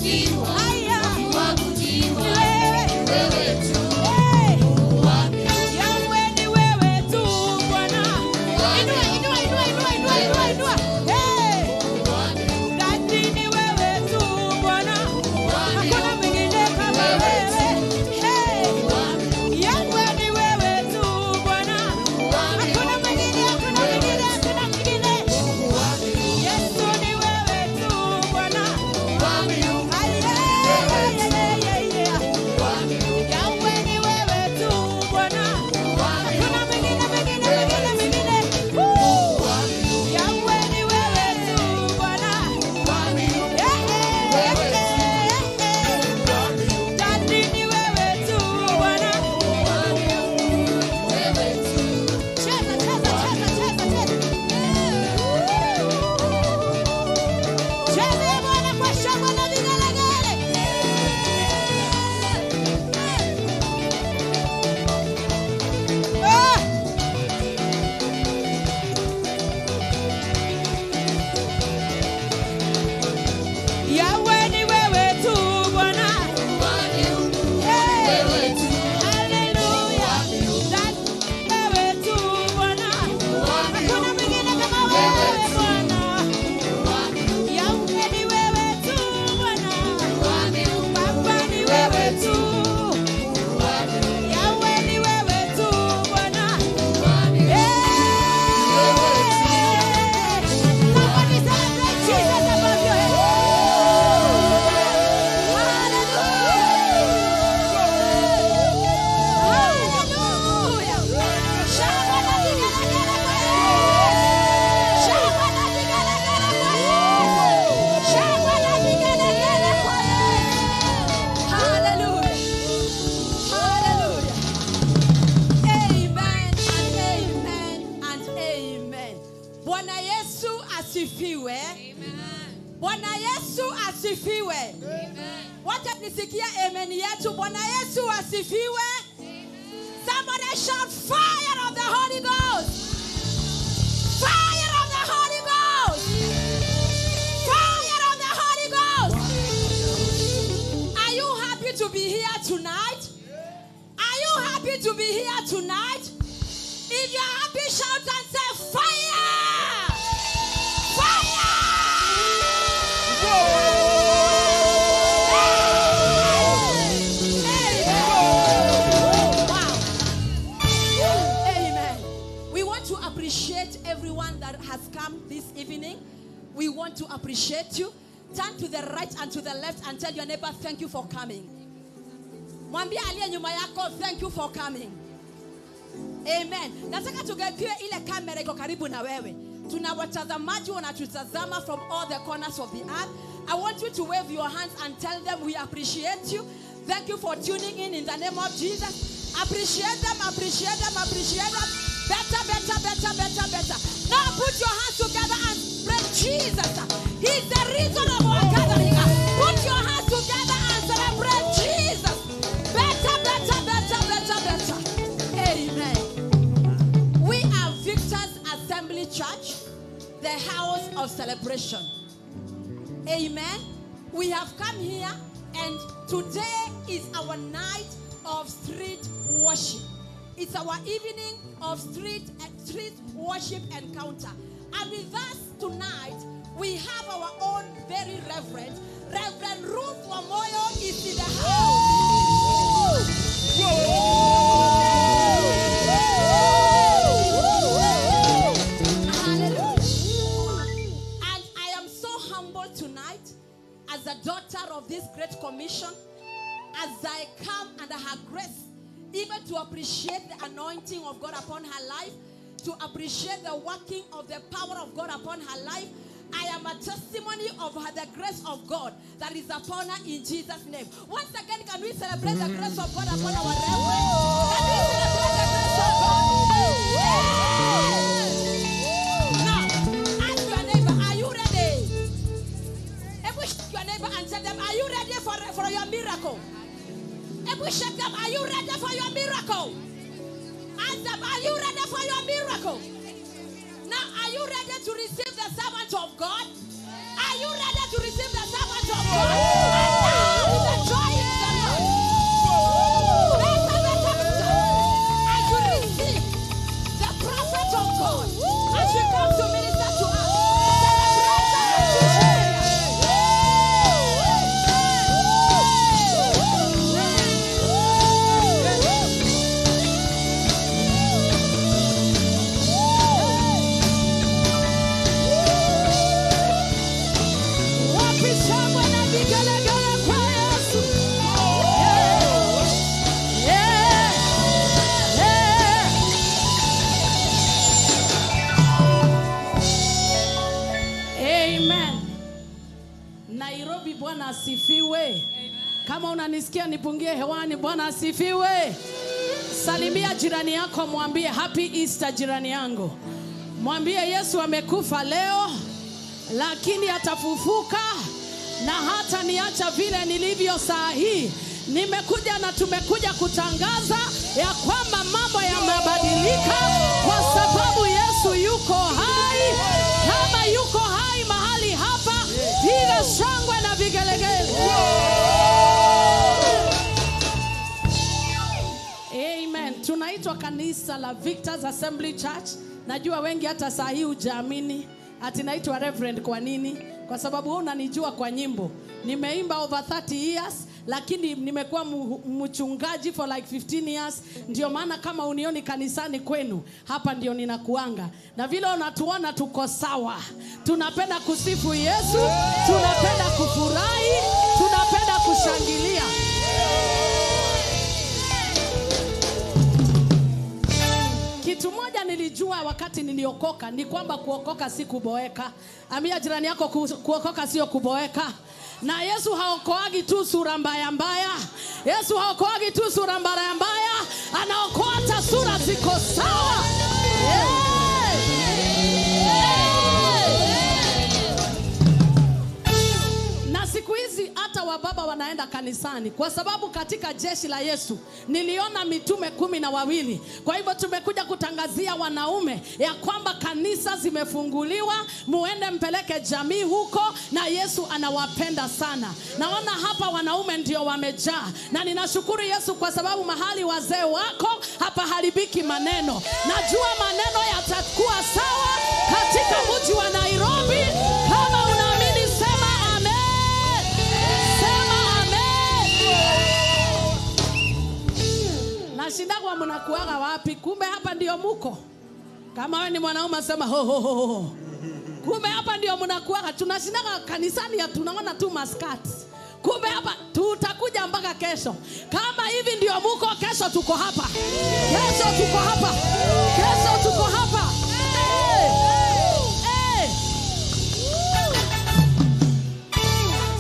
Haya. kuabudiwa. Wewe. Wewe tu. Hey. Mungu wa miungu. Yahweh ni wewe tu Bwana. Inua, inua, inua, inua, inua, inua, inua. Hey. Mungu wa miungu. Daddy ni wewe tu Bwana. Hakuna mwingine kama wewe. Hey. Yahweh ni wewe tu Bwana. Hakuna mwingine, hakuna mwingine, hakuna mwingine. Yesu ni wewe tu Bwana. Aye, aye, aye, aye. Yahweh ni wewe tu Bwana. Hakuna mwingine, mwingine, mwingine, mwingine. Woo! Yahweh ni wewe tu Bwana. Daddy ni wewe tu Bwana. Cheza, cheza, cheza, cheza, cheza. Cheza Bwana kwa shangwe na vigelegele. Ah! Yahweh ni wewe tu Bwana. Hey! Hallelujah. Daddy ni wewe tu Bwana. Hakuna mwingine kama wewe Bwana. Yahweh ni wewe tu Bwana. Baba ni wewe tu. Yahweh ni wewe tu Bwana. Somebody celebrate Jesus above your head. Hallelujah. Shangwe na vigelegele kwa Yesu. Shangwe na vigelegele kwa Yesu. Shangwe na vigelegele kwa Yesu. Hallelujah. Hallelujah. Amen and amen and amen. Bwana Yesu asifiwe. Bwana Yesu asifiwe. Wacha nisikia amen yetu. Bwana Yesu asifiwe. Somebody shout fire of the Holy Ghost. Fire of the Holy Ghost. Fire of the Holy Ghost. Are you happy to be here tonight? Are you happy to be here tonight? If you're happy, shout and say fire! Fire! Wow. Amen. We want to appreciate everyone that has come this evening. We want to appreciate you. Turn to the right and to the left and tell your neighbor, thank you for coming. Mwambie aliye nyuma yako, thank you for coming. Amen. Nataka tugeukie ile kamera iko karibu na wewe. Tuna watazamaji wanatutazama from all the corners of the earth. I want you to wave your hands and tell them we appreciate you. Thank you for tuning in the name of Jesus. Appreciate them, appreciate them, appreciate them. Better, better, better, better, better. Now put your hands together and praise Jesus. He's the reason of our gathering. Put your hands together and celebrate Jesus. Better, better, better, better, better. Amen. We are Victor's Assembly Church, the house of celebration. Amen. We have come here and today is our night of street worship. It's our evening of street worship encounter. And with us tonight, we have our own very Reverend Ruth Wamoyo is in the house. And I am so humbled tonight as a daughter of this great commission, as I come under her grace, even to appreciate the anointing of God upon her life, to appreciate the working of the power of God upon her life. I am a testimony of the grace of God that is upon her in Jesus' name. Once again, can we celebrate the grace of God upon our Reverend? Can we celebrate the grace of God? Now, ask your neighbor, are you ready? Shake your neighbor and tell them, are you ready for your miracle? Shake them, are you ready for your miracle? Ask them, are you ready for your miracle? Now, are you ready to receive the servant of God? Are you ready to receive the servant of God? asifiwe. Kama unanisikia nipungie hewani, Bwana asifiwe. Salimia jirani yako, mwambie happy Easter jirani yangu. Mwambie Yesu amekufa leo, lakini atafufuka na hata niacha vile nilivyo saa hii. Nimekuja na tumekuja kutangaza ya kwamba mambo yamebadilika kwa sababu Yesu yuko hai. Kama yuko hai mahali hapa, piga shangwe na vigelegele. Amen. Tunaitwa kanisa la Victors Assembly Church. Najua wengi hata saa hii hujaamini ati naitwa Reverend. Kwa nini? Kwa sababu wewe unanijua kwa nyimbo. Nimeimba over 30 years, lakini nimekuwa mchungaji for like 15 years. Ndio maana kama unioni kanisani kwenu, hapa ndio ninakuanga. Na vile unatuona tuko sawa. Tunapenda kusifu Yesu, tunapenda kufurahi, tunapenda kushangilia. Kitu moja nilijua wakati niliokoka ni kwamba kuokoka si kuboeka. Ambia jirani yako kuokoka sio kuboeka. Na Yesu haokoagi tu sura mbaya mbaya. Yesu haokoagi tu sura mbaya mbaya, anaokoa hata sura ziko sawa. Na siku hizi hata wababa wanaenda kanisani kwa sababu katika jeshi la Yesu niliona mitume 12. Kwa hivyo tumekuja kutangazia wanaume ya kwamba kanisa zimefunguliwa, muende mpeleke jamii huko, na Yesu anawapenda sana. Naona hapa wanaume ndio wamejaa, na ninashukuru Yesu kwa sababu mahali wazee wako hapa haribiki maneno. Najua maneno yatakuwa sawa katika mji wa Nairobi. Kama unaamini sema amen. Nashindagwa mnakuaga wapi? Kumbe hapa ndio muko. Kama wewe ni mwanaume sema ho ho ho ho. Kumbe hapa ndio mnakuaga. Tunashindaga kanisani ya tunaona tu maskati. Kumbe hapa tutakuja mpaka kesho. Kama hivi ndio muko, kesho tuko hapa. Kesho tuko hapa. Kesho tuko hapa.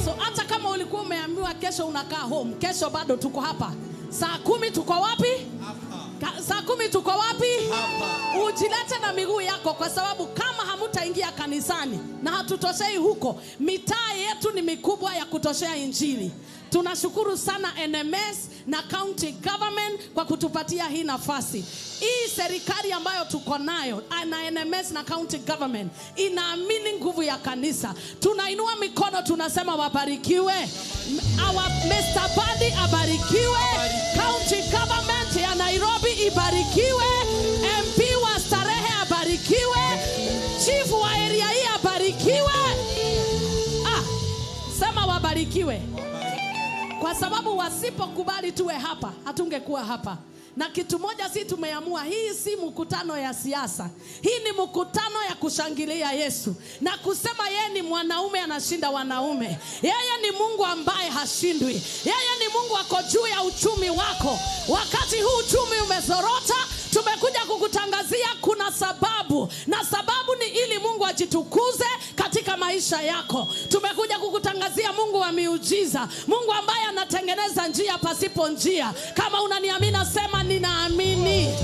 So hata kama ulikuwa umeambiwa kesho unakaa home, kesho bado tuko hapa. Saa 10 tuko wapi? Hapa. Saa 10 tuko wapi? Hapa. Ujilete na miguu yako kwa sababu kama hamutaingia kanisani na hatutoshei huko, mitaa yetu ni mikubwa ya kutoshea injili. Tunashukuru sana NMS na county government kwa kutupatia hii nafasi. Hii serikali ambayo tuko nayo na NMS na county government inaamini nguvu ya kanisa. Tunainua mikono tunasema wabarikiwe. Our Mr. Badi abarikiwe. County government ya Nairobi ibarikiwe. MP wa Starehe abarikiwe. Chief wa area hii abarikiwe. Sema wabarikiwe. Kwa sababu wasipokubali tuwe hapa, hatungekuwa hapa. Na kitu moja si tumeamua, hii si mkutano ya siasa. Hii ni mkutano ya kushangilia Yesu na kusema yeye ni mwanaume anashinda wanaume. Yeye ni Mungu ambaye hashindwi. Yeye ni Mungu ako juu ya uchumi wako. Wakati huu uchumi umezorota, tumekuja kukutangazia kuna sababu, na sababu ni ili Mungu ajitukuze katika maisha yako. Tumekuja kukutangazia Mungu wa miujiza, Mungu ambaye anatengeneza njia pasipo njia. Kama unaniamini sema ninaamini.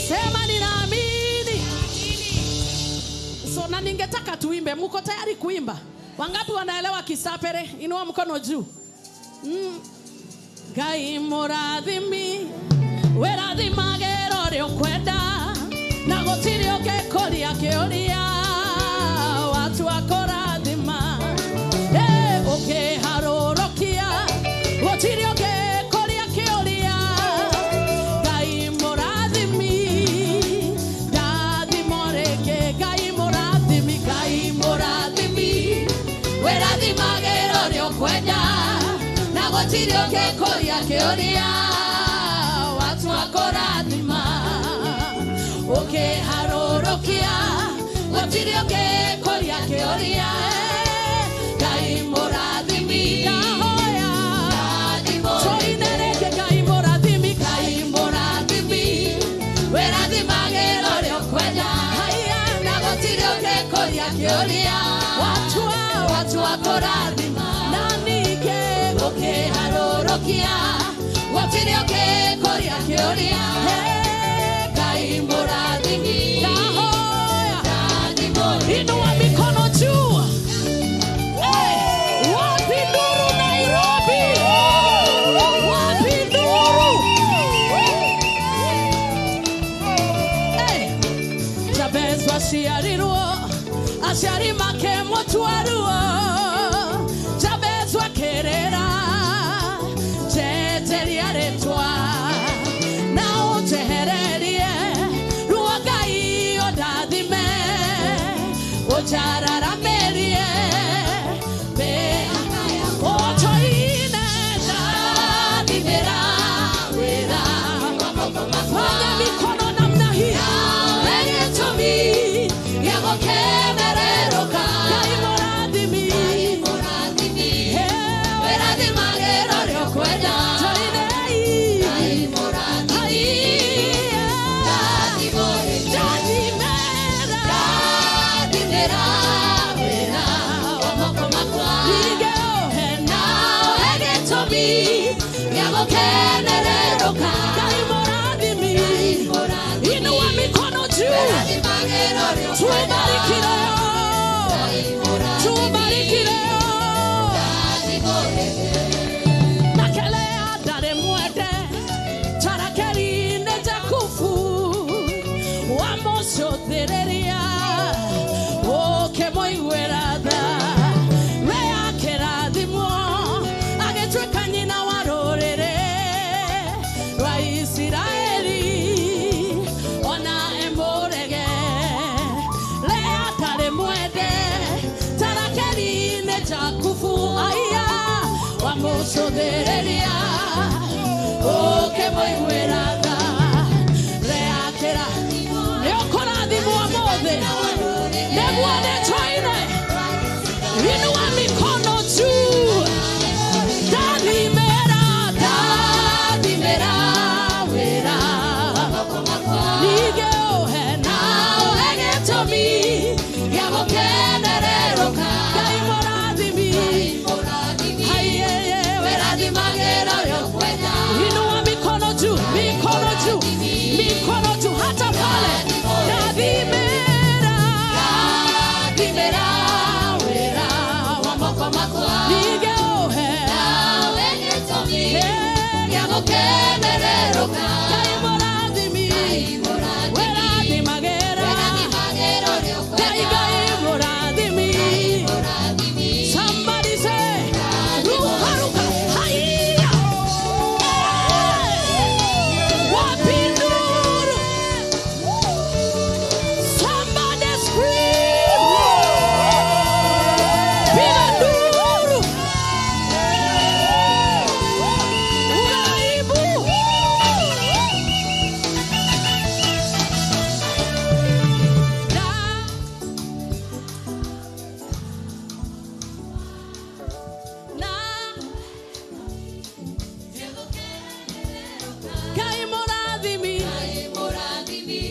Sema ninaamini. So na ningetaka tuimbe. Mko tayari kuimba? Wangapi wanaelewa Kisapere? Inua mkono juu. Gai moradhimi weradhimagero riokwenda na gotirio kekoria keoria watu wakoradhima harorokia gotirio kekoria keoria gai moradhimi dadhimoreke gai moradhimi weradhimagero riokwenda na gotirio kekoria keoria watu wakoradhima harorokia gotirio kekoria keoria gai moradhimi choinereke gai moradhimi weradhimagero riokwenda na gotirio kekoria keoria watu wakoradhima nanike kia Watirio ke koria kioria Kai moradimi Dahoya. Dadimori Inua mikono juu. Hey! Wapi nuru Nairobi? Wapi nuru? Hey! Jabez washiarirwo, aciari make mũtwaruo. Jabez wakerera, njeteria rĩtwa, na ũnjehererie, ruo Ngai ũndathime, ũnjararamĩrie, ũnjoine ndathimĩra wĩra. Fanya mikono namna hii. Gĩtũmi gĩa gũkenererũka Ngai mũrathimi. wĩrathimagĩra ũrĩa ũkwenda Njoinei. Ngai mũrathimi ndathimũrĩ Ndathimĩra. ndathimĩra wĩra wa moko makwa Nige ũhe nawe gĩtũmi gĩa gũkenererũka Ngai mũrathimi. Inua mikono juu. wĩrathimagĩra ũrĩa ũkwenda Tubariki leo. Tubariki leo. Makelea ndare mwende, tarakeri-inĩ njakubu, wamũcũthĩrĩria, ũkĩmũiguĩra tha. We akĩrathimwo, agĩtuĩka nyina wa rũrĩrĩ rwa Isiraeli, ona emũrege. Lea ndarĩ mwende, tarakeri-inĩ njakubu, aya, wamũcũthĩrĩria, ũkĩmũiguĩra tha. Lea akĩrathimwo, nĩũkũrathimwo ũmũthĩ, nĩguo nĩtwoine. Inua mikono juu. Ndathimĩra, ndathimĩra wĩra. Nige ũhe nawe gĩtũmi gĩa gũkenererũka. Ngai mũrathimi. Haiyeye, wĩrathimagĩra ũrĩa ũkwenda inua mikono juu, mikono juu, mikono juu, hata pale. Ndathimĩra, ndathimĩra wĩra wa moko makwa nige ũhe nawe gĩtũmi gĩa Hey, gũkenererũka Ngai mũrathimi. Wĩrathimagĩra. wĩrathimagĩra ũrĩa Ngai, ũkwenda Ngai mũrathimi. Somebody say, ruka, ruka, haiya. Wapi nuru? Somebody scream. Piga nuru. Uraibu. Na Ngai mũrathimi. mũrathimi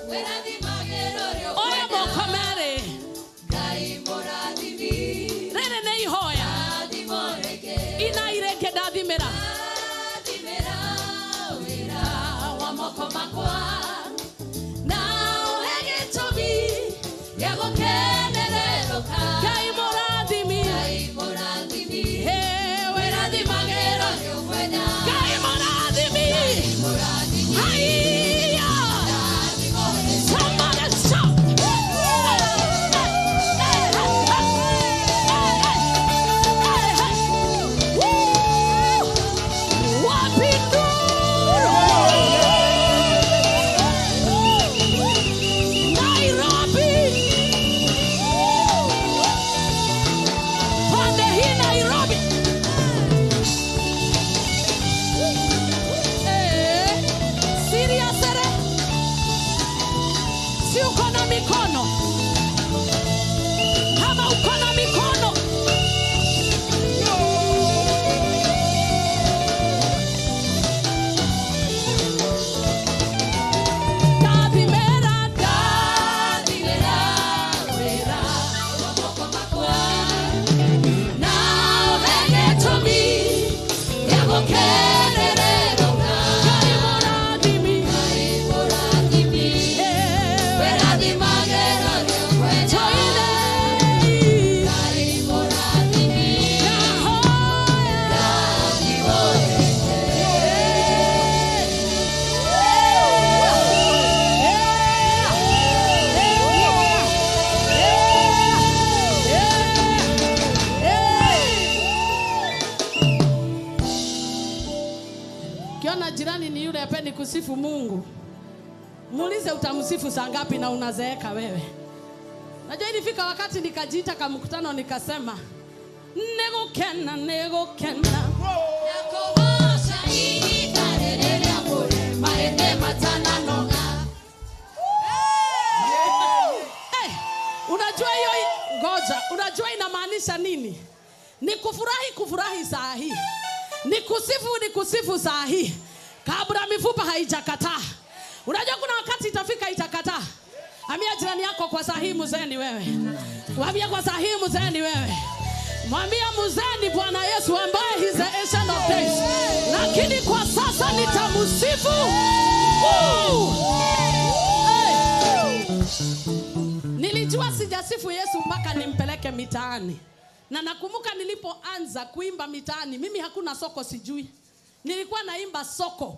wĩrathimagĩra ũrĩa Oya ũkwenda moko merĩ. Ngai mũrathimi Rĩrĩ nĩ ihoya. ndathimo rĩngĩ Ina irĩngĩ ndathimĩra. ndathimĩra wĩra wa moko makwa nawe gĩtũmi gĩa gũkenererũka Ngai mũrathimi. Ngai mũrathimi Hey, wĩrathimagĩra ũrĩa ũkwenda Ngai mũrathimi. mũrathimi Haiya. ndathimo rĩngĩ Somebody shout. Wapi nuru? Nairobi. Pande hii Nairobi. Ukiona jirani ni yule apendi kusifu Mungu, muulize utamsifu saa ngapi na unazeeka wewe. Najua ilifika wakati nikajiita kama mkutano nikasema negokena Nakobosha ikarerere amore maende matana noga. Unajua hiyo ngoja, unajua inamaanisha nini? Ni kufurahi saa hii. Ni kusifu saa hii. Kabla mifupa haijakataa. Unajua kuna wakati itafika itakataa. Ambia jirani yako kwa saa hii mzee ni wewe. Mwambie kwa saa hii mzee ni wewe. Mwambie mzee ni Bwana Yesu ambaye he's the ancient of days. Lakini kwa sasa nitamsifu. Nilijua sijasifu Yesu mpaka nimpeleke mitaani. Na nakumbuka nilipoanza kuimba mitaani, mimi hakuna soko sijui. Nilikuwa naimba soko.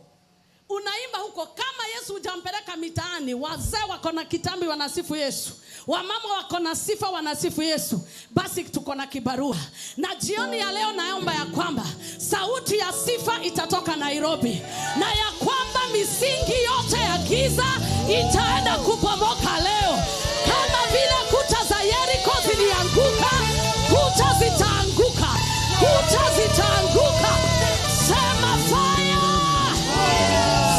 Unaimba huko kama Yesu hujampeleka mitaani, wazee wako na kitambi wanasifu Yesu. Wamama wako na sifa wanasifu Yesu. Basi tuko na kibarua. Na jioni ya leo naomba ya kwamba sauti ya sifa itatoka Nairobi. Na ya kwamba misingi yote ya giza itaenda kupomoka leo. Kama vile kuta za Yeriko zilianguka, kuta zitaanguka. Kuta zitaanguka. Sema fire!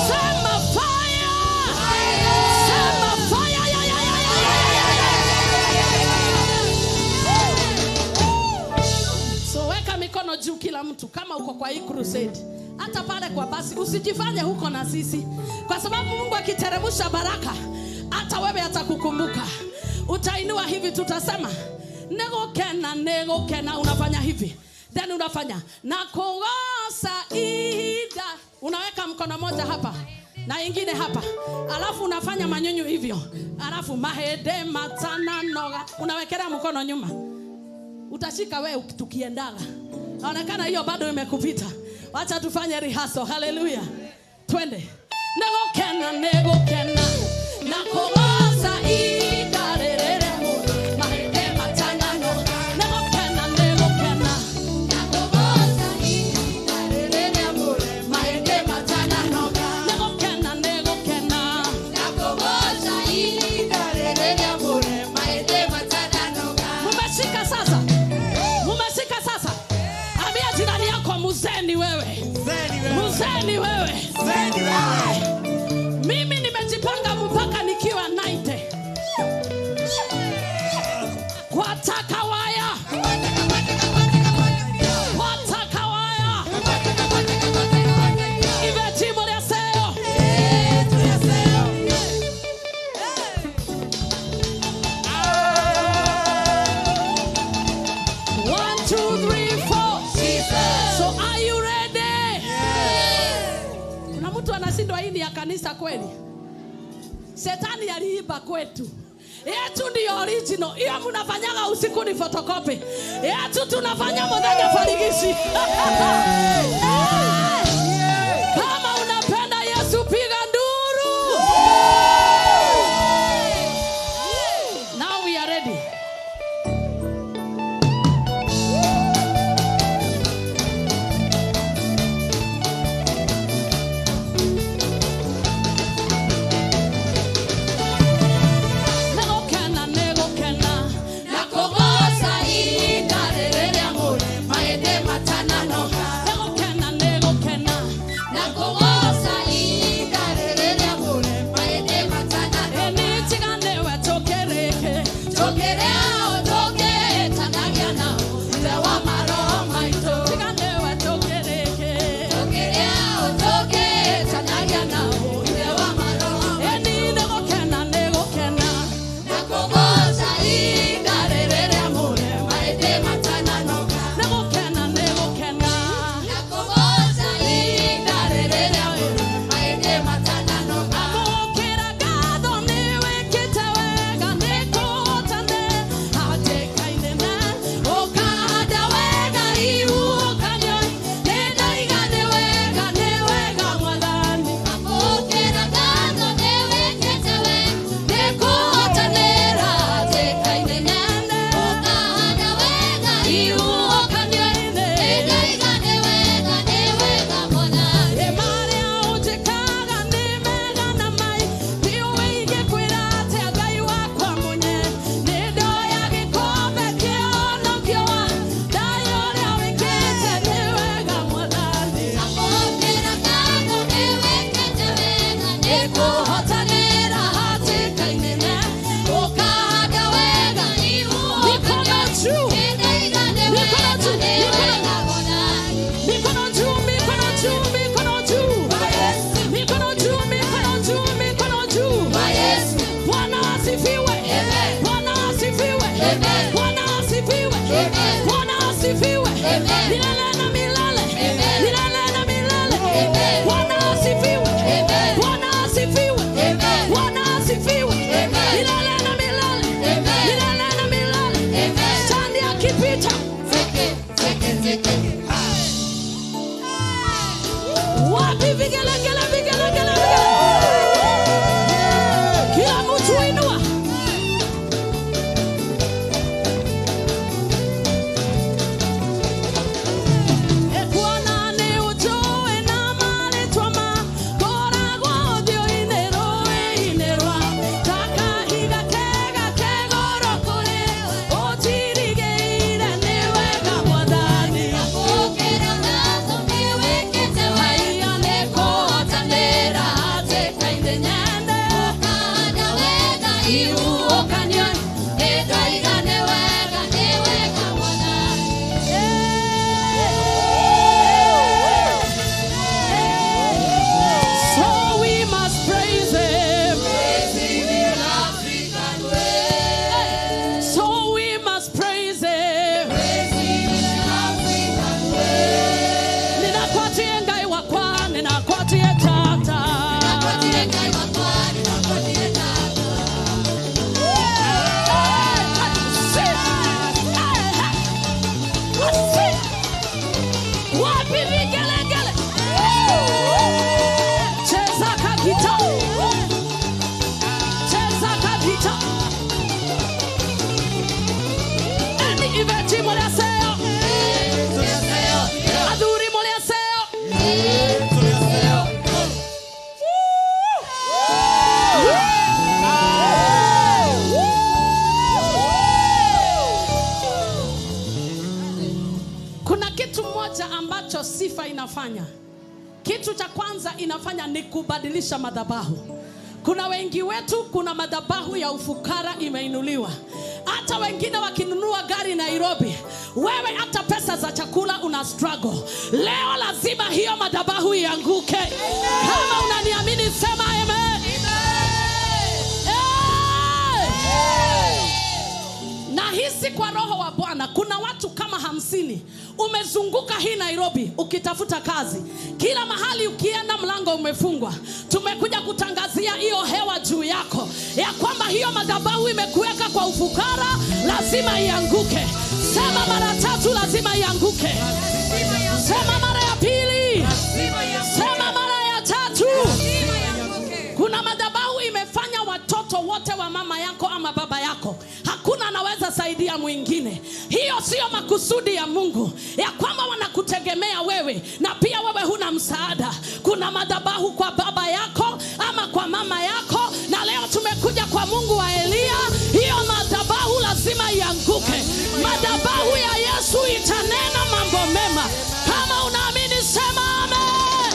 Sema fire! Sema fire! So weka mikono juu kila mtu kama uko kwa hii crusade. Hata pale kwa basi usijifanye huko na sisi. Kwa sababu Mungu akiteremsha baraka, hata wewe atakukumbuka. Utainua hivi tutasema negokena unafanya hivi. Then unafanya nakogosa ida. Unaweka mkono moja hapa na ingine hapa. Alafu unafanya manyunyu hivyo. Alafu mahede matana noga. Unawekelea mkono nyuma. Utashika wewe tukiendaga. Naonekana hiyo bado imekupita. Wacha tufanye rehearsal. Hallelujah. Twende. Negokena nakogosa ida rerere mu. Mahede matana noga. Negokena Nakobosa ikarerere amore maende matana noga. Nakobosa ikarerere amore maende matana noga. Mumeshika sasa. Ambia jirani yako mzee ni wewe. Mzee ni wewe. Mimi nimejipanga mpaka nikiwa 90. Kwa takawaya. Ivetimo ya seo. 1, 2, 3, 4. So are you ready? Kuna mtu anashindwa hii ni ya kanisa kweli? Shetani aliiba kwetu. Yetu ndio original. Hiyo mnafanyaga usiku ni photocopy. Yetu tunafanya modanya farigisi. Kama unapenda Yesu piga nduru. Now we are ready. Nakobosa ikarerere amore maende matana noga. Wapi vigelegele? Cheza kakita. Cheza kakita. Eni iveti moleseo. Aduri moleseo. Kuna kitu moja ambacho sifa inafanya. Kitu cha kwanza inafanya ni kubadilisha madhabahu. Kuna wengi wetu, kuna madhabahu ya ufukara imeinuliwa. Hata wengine wakinunua gari Nairobi, wewe hata pesa za chakula una struggle. Leo lazima hiyo madhabahu ianguke. Kama unaniamini sema amen. Nahisi kwa roho wa Bwana kuna watu kama 50 umezunguka hii Nairobi ukitafuta kazi. Kila mahali ukienda mlango umefungwa. Tumekuja kutangazia hiyo hewa juu yako ya kwamba hiyo madhabahu imekuweka kwa ufukara, lazima ianguke. Sema mara 3 lazima ianguke. Sema mara ya pili. Sema mara ya 3. Kuna madhabahu imefanya watoto wote wa mama yako ama baba yako, hakuna anaweza saidia mwingine. Hiyo sio makusudi ya Mungu, ya kwamba wanakutegemea wewe na pia wewe huna msaada. Kuna madhabahu kwa baba yako ama kwa mama yako, na leo tumekuja kwa Mungu wa Elia. Hiyo madhabahu lazima ianguke. Madhabahu ya Yesu itanena mambo mema. Kama unaamini sema amen.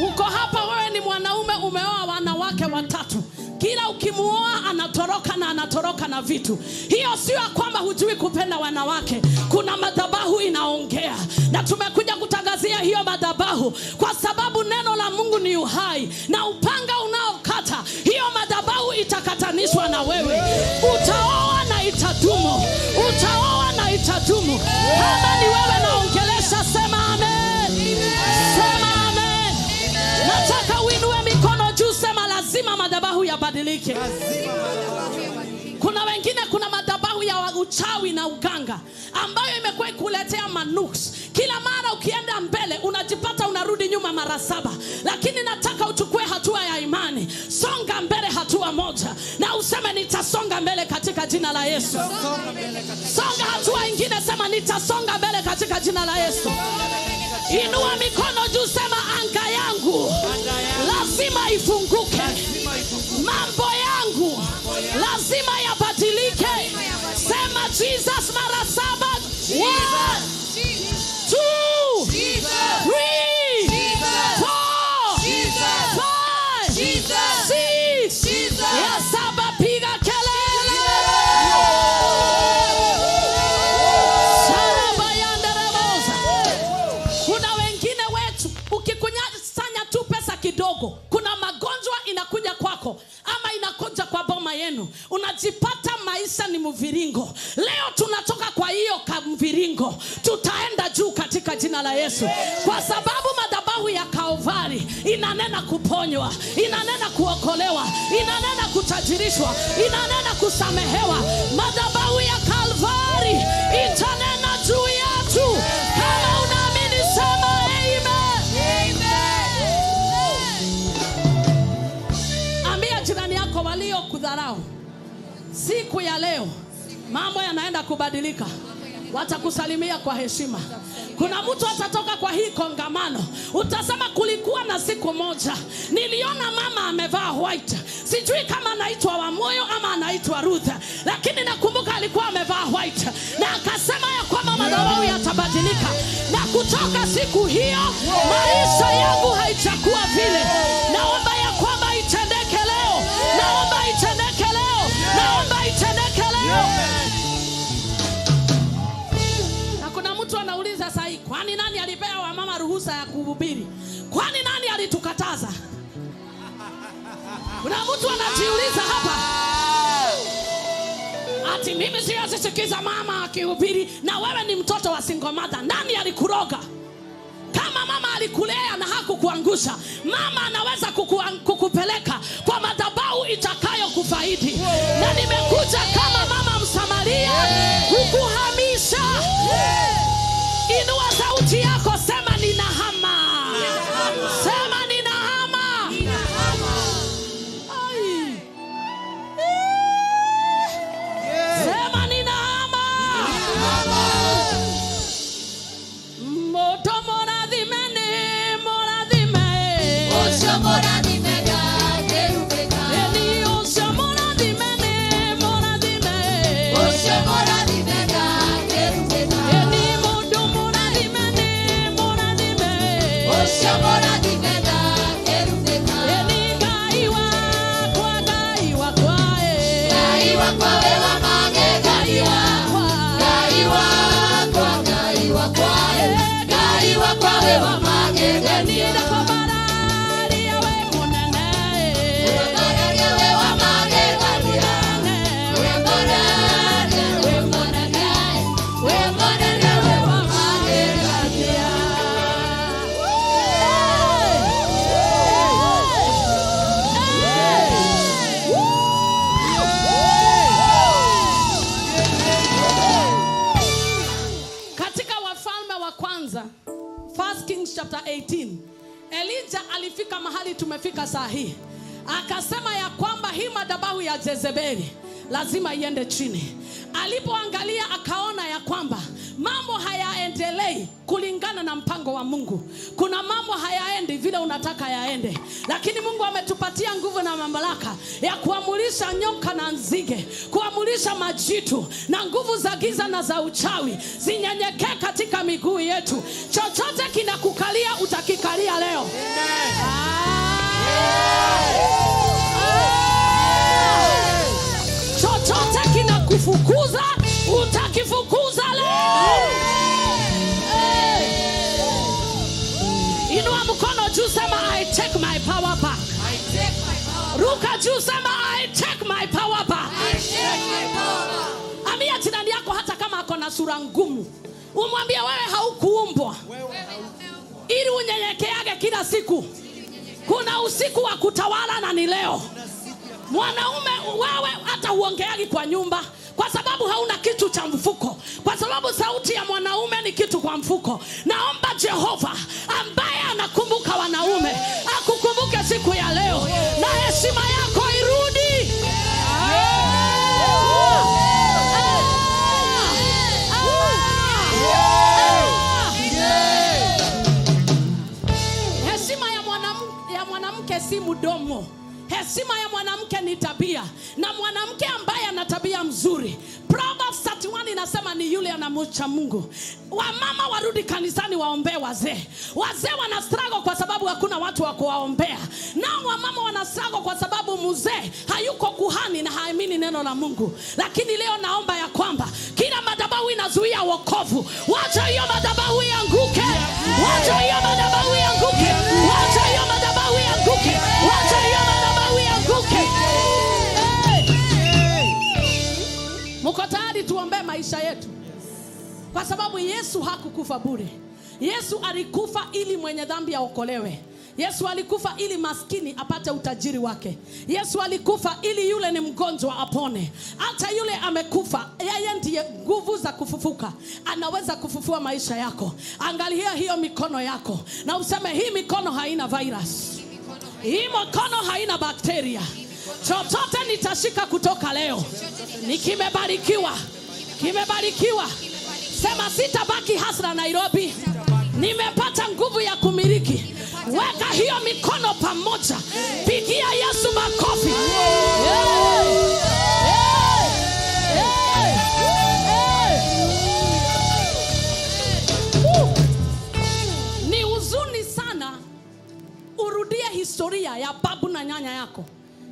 Uko hapa wewe ni mwanaume, umeoa wanawake 3. Kila ukimuoa anatoroka na vitu. Hiyo sio kwamba hujui kupenda wanawake. Kuna madhabahu inaongea. Na tumekuja kutangazia hiyo madhabahu kwa sababu neno la Mungu ni uhai. Na upanga unaokata, hiyo madhabahu itakatanishwa na wewe. Utaoa na itadumu. Utaoa na itadumu. Kama ni wewe naongelesha sema amen. Sema amen. Nataka uinue mikono juu sema lazima madhabahu yabadilike. Kuna wengine kuna madhabahu ya uchawi na uganga ambayo imekuwa kuletea manuks. Kila mara ukienda mbele unajipata unarudi nyuma mara 7. Lakini nataka uchukue hatua ya imani. Songa mbele hatua moja na useme nitasonga mbele katika jina la Yesu. Songa hatua ingine sema nitasonga mbele katika jina la Yesu. Inua mikono juu sema anga yangu lazima ifunguke. Mambo yangu lazima yabadilike. Sema Jesus mara 7. 1 2 3 4 5 6 ya 7 piga kelele. Kuna wengine wetu ukikunyasanya tu pesa kidogo, kuna magonjwa inakuja kwako ama inakuja kwa boma yenu, unajipata maisha ni mviringo. Leo tunatoka kwa hiyo mviringo, tutaenda juu katika jina la Yesu, kwa sababu madhabahu ya Kalvari inanena kuponywa, inanena kuokolewa, inanena kutajirishwa, inanena kusamehewa. Madhabahu ya Kalvari itanena juu yetu. Kama unaamini sema amen. Ambia jirani yako walio kudharau, siku ya leo mambo yanaenda kubadilika. Watakusalimia kwa heshima. Kuna mtu atatoka kwa hii kongamano, utasema kulikuwa na siku moja niliona mama amevaa white. Sijui kama anaitwa Wamoyo ama anaitwa Ruth, lakini nakumbuka alikuwa amevaa white na akasema ya kwamba madhabahu yatabadilika. Na kutoka siku hiyo maisha yangu haijakuwa vile. Naomba ya kwamba itendeke leo. Naomba itendeke leo. Naomba itendeke leo. Na kuna mtu anauliza sasa, kwani nani alipea wamama ruhusa ya kuhubiri? Kwani nani alitukataza? Kuna mtu anajiuliza hapa, ati mimi siwezi sikiza mama akihubiri. Na wewe ni mtoto wa single mother. Nani alikuroga? Kama mama alikulea na hakukuangusha, mama anaweza kukupeleka kwa madhabahu itakayo kufaidi. Na nimekuja kama mama Msamaria kukuhamisha. chapter 18. Elijah alifika mahali tumefika saa hii. Akasema ya kwamba hii madhabahu ya Jezebeli lazima iende chini. Alipoangalia akaona ya kwamba mambo hayaendelei kulingana na mpango wa Mungu. Kuna mambo hayaendi vile unataka yaende. Lakini Mungu ametupatia nguvu na mamlaka ya kuamulisha nyoka na nzige, kuamulisha majitu na nguvu za giza na za uchawi zinyenyekee katika miguu yetu. Chochote kinakukalia utakikalia leo. Chochote kinakufukuza utakifukuza leo. Inua mkono juu, sema I take my power back. Ruka juu, sema I take my power back. Ambia jirani yako hata kama ako na sura ngumu, umwambie wewe haukuumbwa ili unyenyekeage kila siku. Kuna usiku wa kutawala na ni leo. Mwanaume wewe hata uongeagi kwa nyumba kwa sababu hauna kitu cha mfuko, kwa sababu sauti ya mwanaume ni kitu kwa mfuko. Naomba Jehova ambaye anakumbuka wanaume akukumbuke siku ya leo na heshima yako irudi. Heshima ya mwanamke si mdomo. Heshima ya mwanamke ni tabia, na mwanamke ambaye ana tabia mzuri, Proverbs 31 inasema ni yule anamcha Mungu. Wamama warudi kanisani waombee wazee. Wazee wana struggle kwa sababu hakuna watu wa kuwaombea. Nao wamama wana struggle kwa sababu mzee hayuko kuhani na haamini neno la Mungu. Lakini leo naomba ya kwamba kila madhabahu inazuia wokovu, wacha hiyo madhabahu ianguke. Wacha hiyo madhabahu ianguke. Wacha hiyo madhabahu ianguke. Wacha hiyo madhabahu ianguke. Mko tayari tuombee maisha yetu? Kwa sababu Yesu hakukufa bure. Yesu alikufa ili mwenye dhambi aokolewe. Yesu alikufa ili maskini apate utajiri wake. Yesu alikufa ili yule ni mgonjwa apone. Hata yule amekufa, yeye ndiye nguvu za kufufuka. Anaweza kufufua maisha yako. Angalia hiyo mikono yako na useme hii mikono haina virus. Hii mikono haina bakteria. Chochote nitashika kutoka leo ni kimebarikiwa. Kimebarikiwa. Sema sitabaki hasra Nairobi. Nimepata nguvu ya kumiliki. Weka hiyo mikono pamoja. Pigia Yesu makofi. Ni huzuni sana urudie historia ya babu na nyanya yako,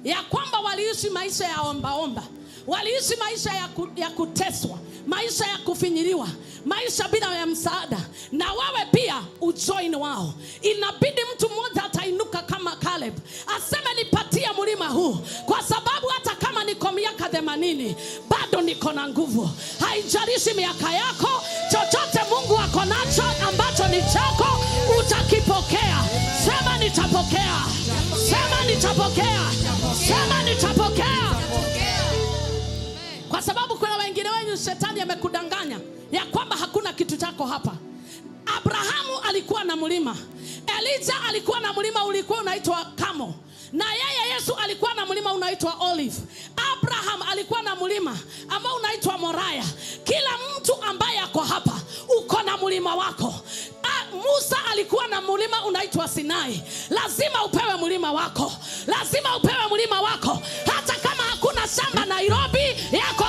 ya kwamba waliishi maisha ya omba. Waliishi maisha ya kuteswa, maisha ya kufinyiliwa, maisha bila ya msaada. Na wewe pia ujoin wao. Inabidi mtu mmoja atainuka kama Caleb, aseme nipatie mlima huu, kwa sababu hata kama niko miaka 80 bado niko na nguvu. Haijalishi miaka yako, chochote Mungu ako nacho ambacho ni chako utakipokea. Sema nitapokea. Sema nitapokea. Sema nitapokea. Kwa sababu kuna wengine wenyu shetani amekudanganya ya kwamba hakuna kitu chako hapa. Abrahamu alikuwa na mlima. Elijah alikuwa na mlima ulikuwa unaitwa Kamo. Na yeye Yesu alikuwa na mlima unaitwa Olive. Abraham alikuwa na mlima ambao unaitwa Moriah. Kila mtu ambaye ako hapa uko na mlima wako. Musa alikuwa na mlima unaitwa Sinai. Lazima upewe mlima wako. Lazima upewe mlima wako. Hata kama hakuna shamba Nairobi, yako